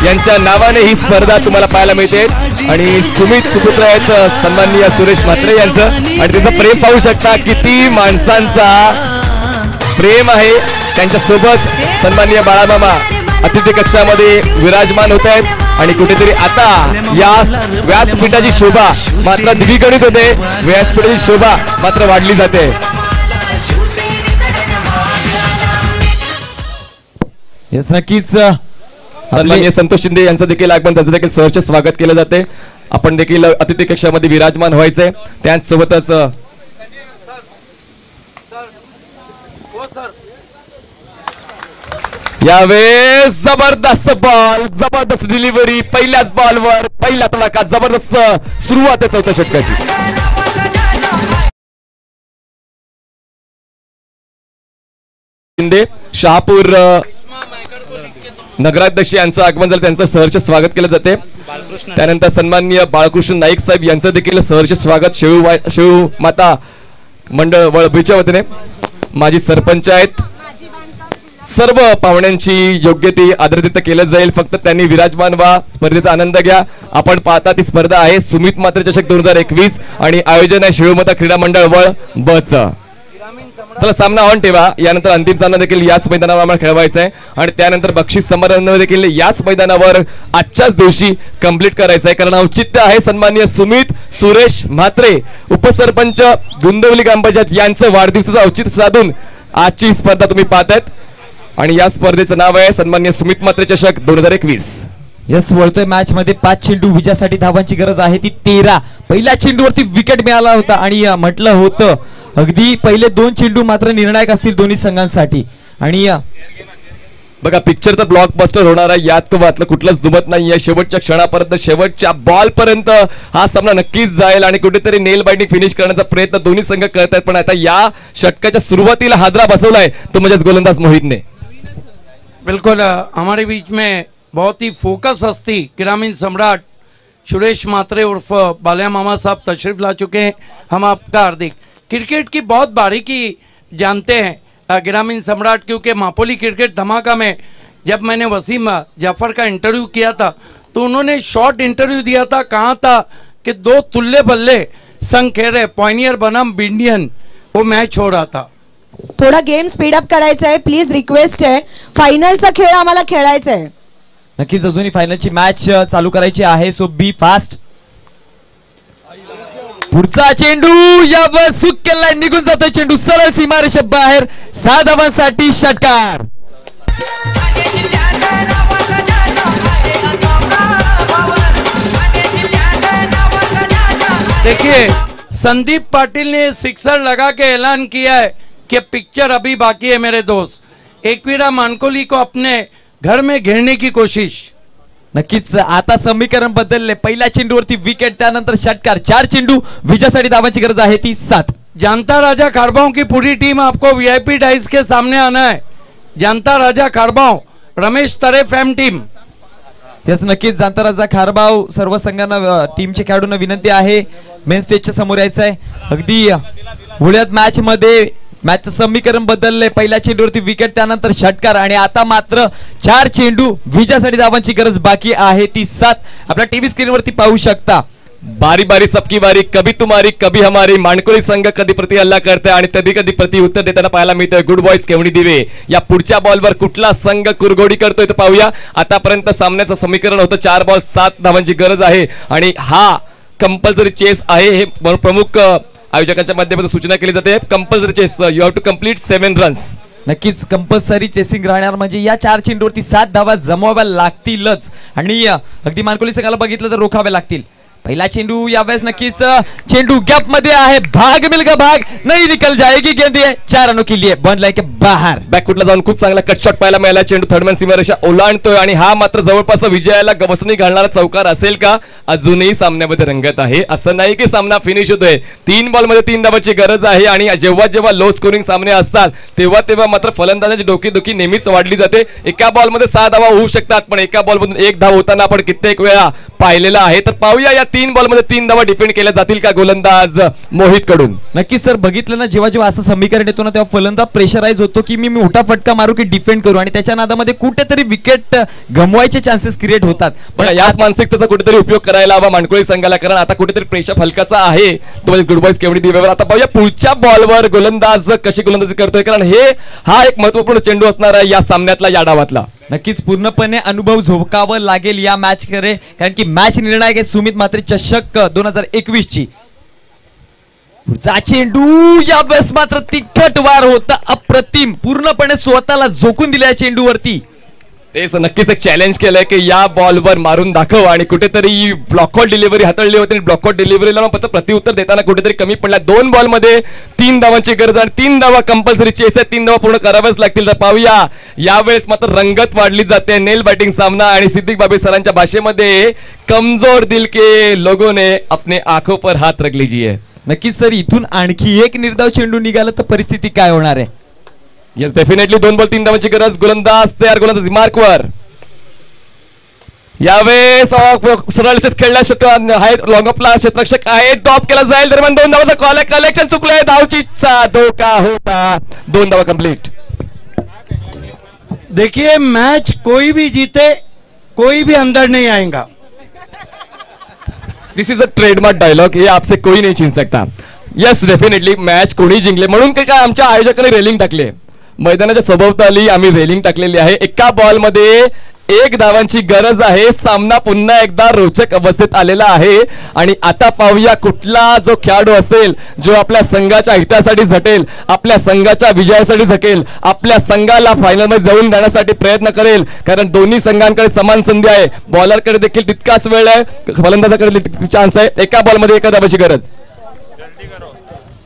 यांच्या नावाने ही स्पर्धा तुम्हाला पाहायला मिळते आणि सुमित सुपुत्र आहेत सन्माननीय सुरेश म्हात्रे यांचं आणि त्यांचं प्रेम पाहू शकता किती माणसांचा प्रेम आहे त्यांच्या सोबत सन्माननीय बाळामामा अतिथी कक्षामध्ये विराजमान होत आहेत आणि कुठेतरी आता या व्यासपीठाची शोभा मात्र द्विगुणित होते व्यासपीठाची शोभा मात्र वाढली जाते येस नक्कीच सन्माननीय संतोष शिंदे यांचं देखील आगमन त्यांचं देखील सहर्ष स्वागत केलं जाते आपण देखील अतिथी कक्षामध्ये विराजमान व्हायचंय त्याचसोबतच यावेळेस जबरदस्त बॉल जबरदस्त डिलिव्हरी पहिल्याच बॉलवर पहिला तडाखा जबरदस्त सुरुवात आहे चौथ्या षटकाची शिंदे शहापूर नगराध्यक्ष यांचं आगमन झालं त्यांचं सहर्ष स्वागत केलं जाते त्यानंतर सन्माननीय बाळकृष्ण नाईक साहेब यांचं देखील सहर्ष स्वागत शेळू माता मंडळ वळभीच्या वतीने माजी सरपंच आहेत सर्व पाहुण्यांची योग्य ती आदरातिथ्य केलं जाईल फक्त त्यांनी विराजमान व्हा स्पर्धेचा आनंद घ्या आपण पाहता ती स्पर्धा आहे सुमित म्हात्रे चषक 2021 आणि आयोजन आहे शिळूमाता क्रीडा मंडळ वळ बच चला सामना ऑन ठेवा यानंतर अंतिम सामना देखील याच मैदानावर आम्हाला खेळवायचा आहे आणि त्यानंतर बक्षीस समारंभ देखील याच मैदानावर आजच्याच दिवशी कंप्लीट करायचं आहे कारण औचित्य आहे सन्माननीय सुमित सुरेश म्हात्रे उपसरपंच गुंदवली ग्रामपंचायत यांचं वाढदिवसाचं औचित्य साधून आजची स्पर्धा तुम्ही पाहतायत आणि या स्पर्धेचं नाव आहे सन्माननीय सुमित म्हात्रे चषक 2021 यस वळतोय मॅच मध्ये 5 चेंडू विजयासाठी धावांची गरज आहे ती 13 पहिल्या चेंडूवरती विकेट मिळाला होता आणि म्हटलं होतं अगदी पहिले 2 चेंडू मात्र निर्णायक असतील दोन्ही संघांसाठी आणि बघा पिक्चर तर ब्लॉकबस्टर होणार आहे यात वाटलं कुठलंच दुमत नाहीये शेवटच्या क्षणापर्यंत शेवटच्या बॉल पर्यंत हा सामना नक्कीच जाईल आणि कुठेतरी नेल बाइंडिंग फिनिश करण्याचा प्रयत्न दोन्ही संघ करत आहेत पण आता या षटकाच्या सुरुवातीला हादरा बसवलाय तो म्हणजेच गोलंदाज मोहितने बिल्कुल हमारे बीच में बहुत ही फोकस हस्ती ग्रामीण सम्राट सुरेश म्हात्रे उर्फ बालिया मामा साहब तशरीफ ला चुके हैं हम आपका हार्दिक क्रिकेट की बहुत बारीकी जानते हैं ग्रामीण सम्राट क्योंकि मापोली क्रिकेट धमाका में जब मैंने वसीम जाफर का इंटरव्यू किया था तो उन्होंने शॉर्ट इंटरव्यू दिया था कहा था कि 2 तुल्ले बल्ले संग खेल रहे पॉइनियर बनाम बिंडियन वो मैच हो रहा था थोडा गेम स्पीड अप करायचा आहे प्लीज रिक्वेस्ट आहे फायनलचा खेळ आम्हाला खेळायचा आहे नक्कीच अजूनही फायनलची मॅच चालू करायची आहे सो बी फास्ट पुढचा चेंडू यावर सुक केलाय निघून जातोय चेंडू सरळ सीमारेषे बाहेर 6 धावांसाठी षटकार देखिए संदीप पाटिल ने सिक्सर लगा के ऐलान किया है कि पिक्चर अभी बाकी है मेरे दोस्त एकवीरा मानकोली को अपने घर में घेरने की कोशिश नक्कीच आता समीकरण बदलले पहिल्या चेंडूवरती विकेट त्यानंतर षटकार 4 चेंडू विजयासाठी धावांची गरज आहे ती 7 जानता राजा खारबाव की पूरी टीम आपको वीआईपी डाइस के सामने आना है जानता राजा खारबाव रमेश तरे फॅम टीम यस नक्कीच जानता राजा खारबाव सर्व संघांना टीमच्या खेळाडूंना विनंती आहे मेन स्टेजच्या समोर यायचं आहे अगदी पुढ्यात मॅच मध्ये मॅचचं समीकरण बदलले पहिल्या चेंडूवरती विकेट त्यानंतर षटकार आणि आता मात्र 4 चेंडू विजयासाठी धावांची गरज बाकी आहे ती 7 आपल्या टीव्ही स्क्रीनवरती पाहू शकता बारी बारी सबकी बारी कभी तुम्हारी कभी हमारी मानकोली संघ कधी प्रति हल्ला करते आणि कधी कधी प्रति उत्तर देताना पाहायला मिळतंय गुड बॉयज केवणी दिवे या पुढच्या बॉलवर कुठला संघ कुरघोडी करतोय तर पाहूया आतापर्यंत सामन्याचं समीकरण होतं 4 बॉल 7 धावांची गरज आहे आणि हा कंपल्सरी चेस आहे हे प्रमुख आयोजकांच्या माध्यमातून सूचना केली जाते compulsory chase you have to complete 7 runs नक्कीच कंपल्सरी चेसिंग राहणार म्हणजे या 4 चेंडूवरती 7 धावा जमवाव्या लागतीलच आणि अगदी मानकोली संघाला बघितलं तर रोखावे लागतील पहिला चेंडू यावेळेस नक्कीच चेंडू गॅप मध्ये आहे भाग मिलगा भाग नहीं निकल जाएगी गेंद 4 रनों के लिए बंद लाइन के बाहर बॅकफुटला जाऊन खूप चांगला कट शॉट पाहायला मिळाला चेंडू थर्डमॅन सीमारेषा ओलांडतोय आणि हा मात्र जवळपास विजयाला गवसणी घालणारा चौकार असेल का अजूनही सामन्यामध्ये रंगत आहे असं नाही की सामना फिनिश होतोय 3 बॉलमध्ये 3 धावांची गरज आहे आणि जेव्हा जेव्हा लो स्कोरिंग सामने असतात तेव्हा तेव्हा मात्र फलंदाजाची डोकीदुखी नेहमीच वाढली जाते एका बॉलमध्ये 6 धावा होऊ शकतात पण एका बॉलमधून 1 धाव होताना आपण कित्येक वेळा पाहिलेला आहे तर पाहूया या 3 बॉलमध्ये 3 धावा डिफेंड केल्या जातील का गोलंदाज मोहित कडून? नक्कीच सर, बघितलं ना, जेव्हा जेव्हा असं समीकरण येतो ना, तेव्हा फलंदाज प्रेशराईज होतो की मी मोठा फटका मारू की डिफेंड करू, आणि त्याच्या नादामध्ये कुठेतरी विकेट गमवायचे चान्सेस क्रिएट होतात. पण याच मानसिकतेचा कुठेतरी उपयोग करायला हवा मानकुळी संघाला, कारण आता कुठेतरी प्रेशर हलकाचा आहे तो म्हणजे गुड बॉयज केवढी दिवेवर. आता पाहूया पुढच्या बॉलवर गोलंदाज कशी गोलंदाजी करतोय, कारण हा एक महत्वपूर्ण चेंडू असणार आहे या सामन्यातला, या डावातला. नक्कीच पूर्णपणे अनुभव झोकावं लागेल या मॅच कडे, कारण की मॅच निर्णायक आहे सुमित म्हात्रे चषक 2021 ची. पुढचा चेंडू यावेळेस मात्र तिखट वार होता, अप्रतिम, पूर्णपणे स्वतःला झोकून दिल्या चेंडूवरती. तेच नक्कीच एक चॅलेंज केलंय की या बॉलवर मारून दाखव, आणि कुठेतरी ब्लॉकआउट डिलिव्हरी हाताळली होती आणि ब्लॉकआउट डिलिव्हरीला प्रत्युत्तर देताना कुठेतरी कमी पडला. 2 बॉलमध्ये 3 धावांची गरज आणि 3 धावा कंपल्सरी चेस आहे, 3 धावा पूर्ण कराव्याच लागतील. तर पाहूया यावेळेस मात्र रंगत वाढली जाते, नेल बॅटिंग सामना, आणि सिद्दीक बाबी सरांच्या भाषेमध्ये कमजोर दिल के लोगों ने अपने आंखों पर हात रख लीजिए. नक्कीच सर, इथून आणखी एक निर्धाव चेंडू निघाला तर परिस्थिती काय होणार आहे? येस डेफिनेटली 2 बॉल 3 धावांची गरज. गोलंदाज तयार, गोलंदाज मार्कवर. यावेळेस सरळ खेळला लॉंग ऑफला क्षेत्ररक्षक आहे, टॉप केला जाईल, दरम्यान 2 धावाचा कॉल आहे, कलेक्शन चुकलंय, धावचीचा धोका होता, 2 धावा कंप्लीट. देखिए मैच कोई भी जीते कोई भी अंदर नहीं आएगा. This is a trademark dialogue, ये आपसे कोई नहीं छीन सकता. यस डेफिनेटली मॅच कोणी जिंकले म्हणून काय आमच्या आयोजकांनी रेलिंग टाकले, मैदानाच्या सभोवताली आम्ही रेलिंग टाकलेली आहे. एका बॉलमध्ये 1 धावांची गरज आहे. सामना पुन्हा एकदा रोचक अवस्थेत आलेला आहे, आणि आता पाहूया कुठला जो खेळाडू असेल जो आपल्या संघाच्या हितासाठी झटेल, आपल्या संघाच्या विजयासाठी झटेल, आपल्या संघाला फायनलमध्ये जाऊन जाण्यासाठी प्रयत्न करेल, कारण दोन्ही संघांकडे समान संधी आहे. बॉलरकडे देखील तितकाच वेळ आहे, फलंदाजाकडे चान्स आहे. एका बॉलमध्ये 1 धावाची गरज.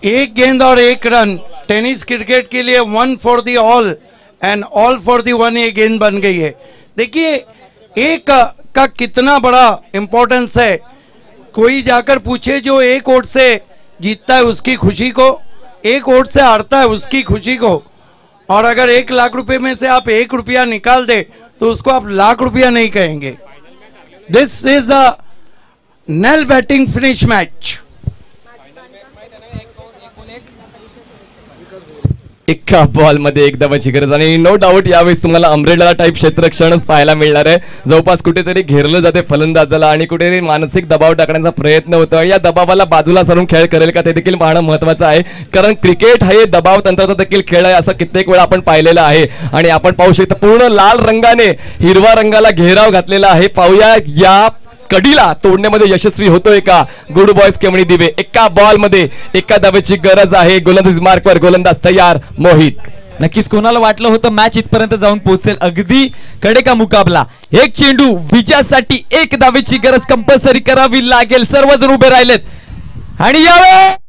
1 गेंद और 1 रन टेनिस क्रिकेट के लिए 1 for the all and all for the 1 ये गेंद बन गई है. देखिए एक का कितना बड़ा इंपॉर्टेंस है. कोई जाकर पूछे जो 1 वोट से जीतता है उसकी खुशी को, 1 वोट से हारता है उसकी खुशी को, और अगर 1 लाख रुपए में से आप 1 रुपया निकाल दे तो उसको आप लाख रुपया नहीं कहेंगे. This is a nail batting finish match. एका बॉलमध्ये 1 धावाची गरज, आणि नो डाऊट यावेळेस तुम्हाला अम्ब्रेला टाईप क्षेत्ररक्षणच पाहायला मिळणार आहे. जवळपास कुठेतरी घेरलं जाते फलंदाजाला आणि कुठेतरी मानसिक दबाव टाकण्याचा प्रयत्न होतो. या दबावाला बाजूला सरून खेळ करेल का ते देखील पाहणं महत्वाचं आहे, कारण क्रिकेट हे दबाव तंत्राचा देखील खेळ आहे, असं कित्येक वेळा आपण पाहिलेलं आहे. आणि आपण पाहू शकतो पूर्ण लाल रंगाने हिरवा रंगाला घेराव घातलेला आहे. पाहूया या कडीला तोडण्यामध्ये यशस्वी होतोय का गुड बॉयज केवणी दिवे. एका बॉलमध्ये 1 धावेची गरज आहे. गोलंदाज मार्कवर, गोलंदाज तयार मोहित. नक्कीच कोणाला वाटलं होतं मॅच इथपर्यंत जाऊन पोहोचेल, अगदी कडे का मुकाबला. 1 चेंडू विजयासाठी 1 धावेची गरज कंपल्सरी करावी लागेल. सर्वजण उभे राहिलेत, आणि यावेळी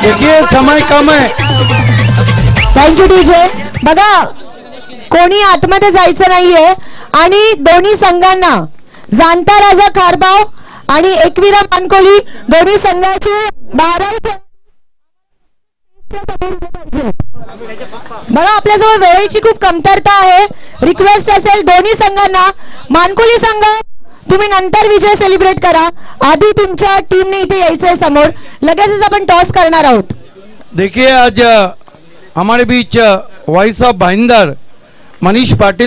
देखिए समय कम है. Thank you DJ. बघा कोणी आतमध्ये जायचं नाहीये, आणि दोन्ही संघांना जाणता राजा खारबाव आणि एकविरा मानकोली दोन्ही संघाचे 12. बघा आपल्याजवळ वेळेची खूप कमतरता आहे. रिक्वेस्ट असेल दोन्ही संघांना, मानकोली संघ तुम्ही नंतर विजय सेलिब्रेट करा, आधी तुमच्या टीमने इथे यायचंय समोर, लगेचच आपण टॉस करणार आहोत. देखिए आज हमारे बीच वॉइस ऑफ भाईंदर मनीष पाटिल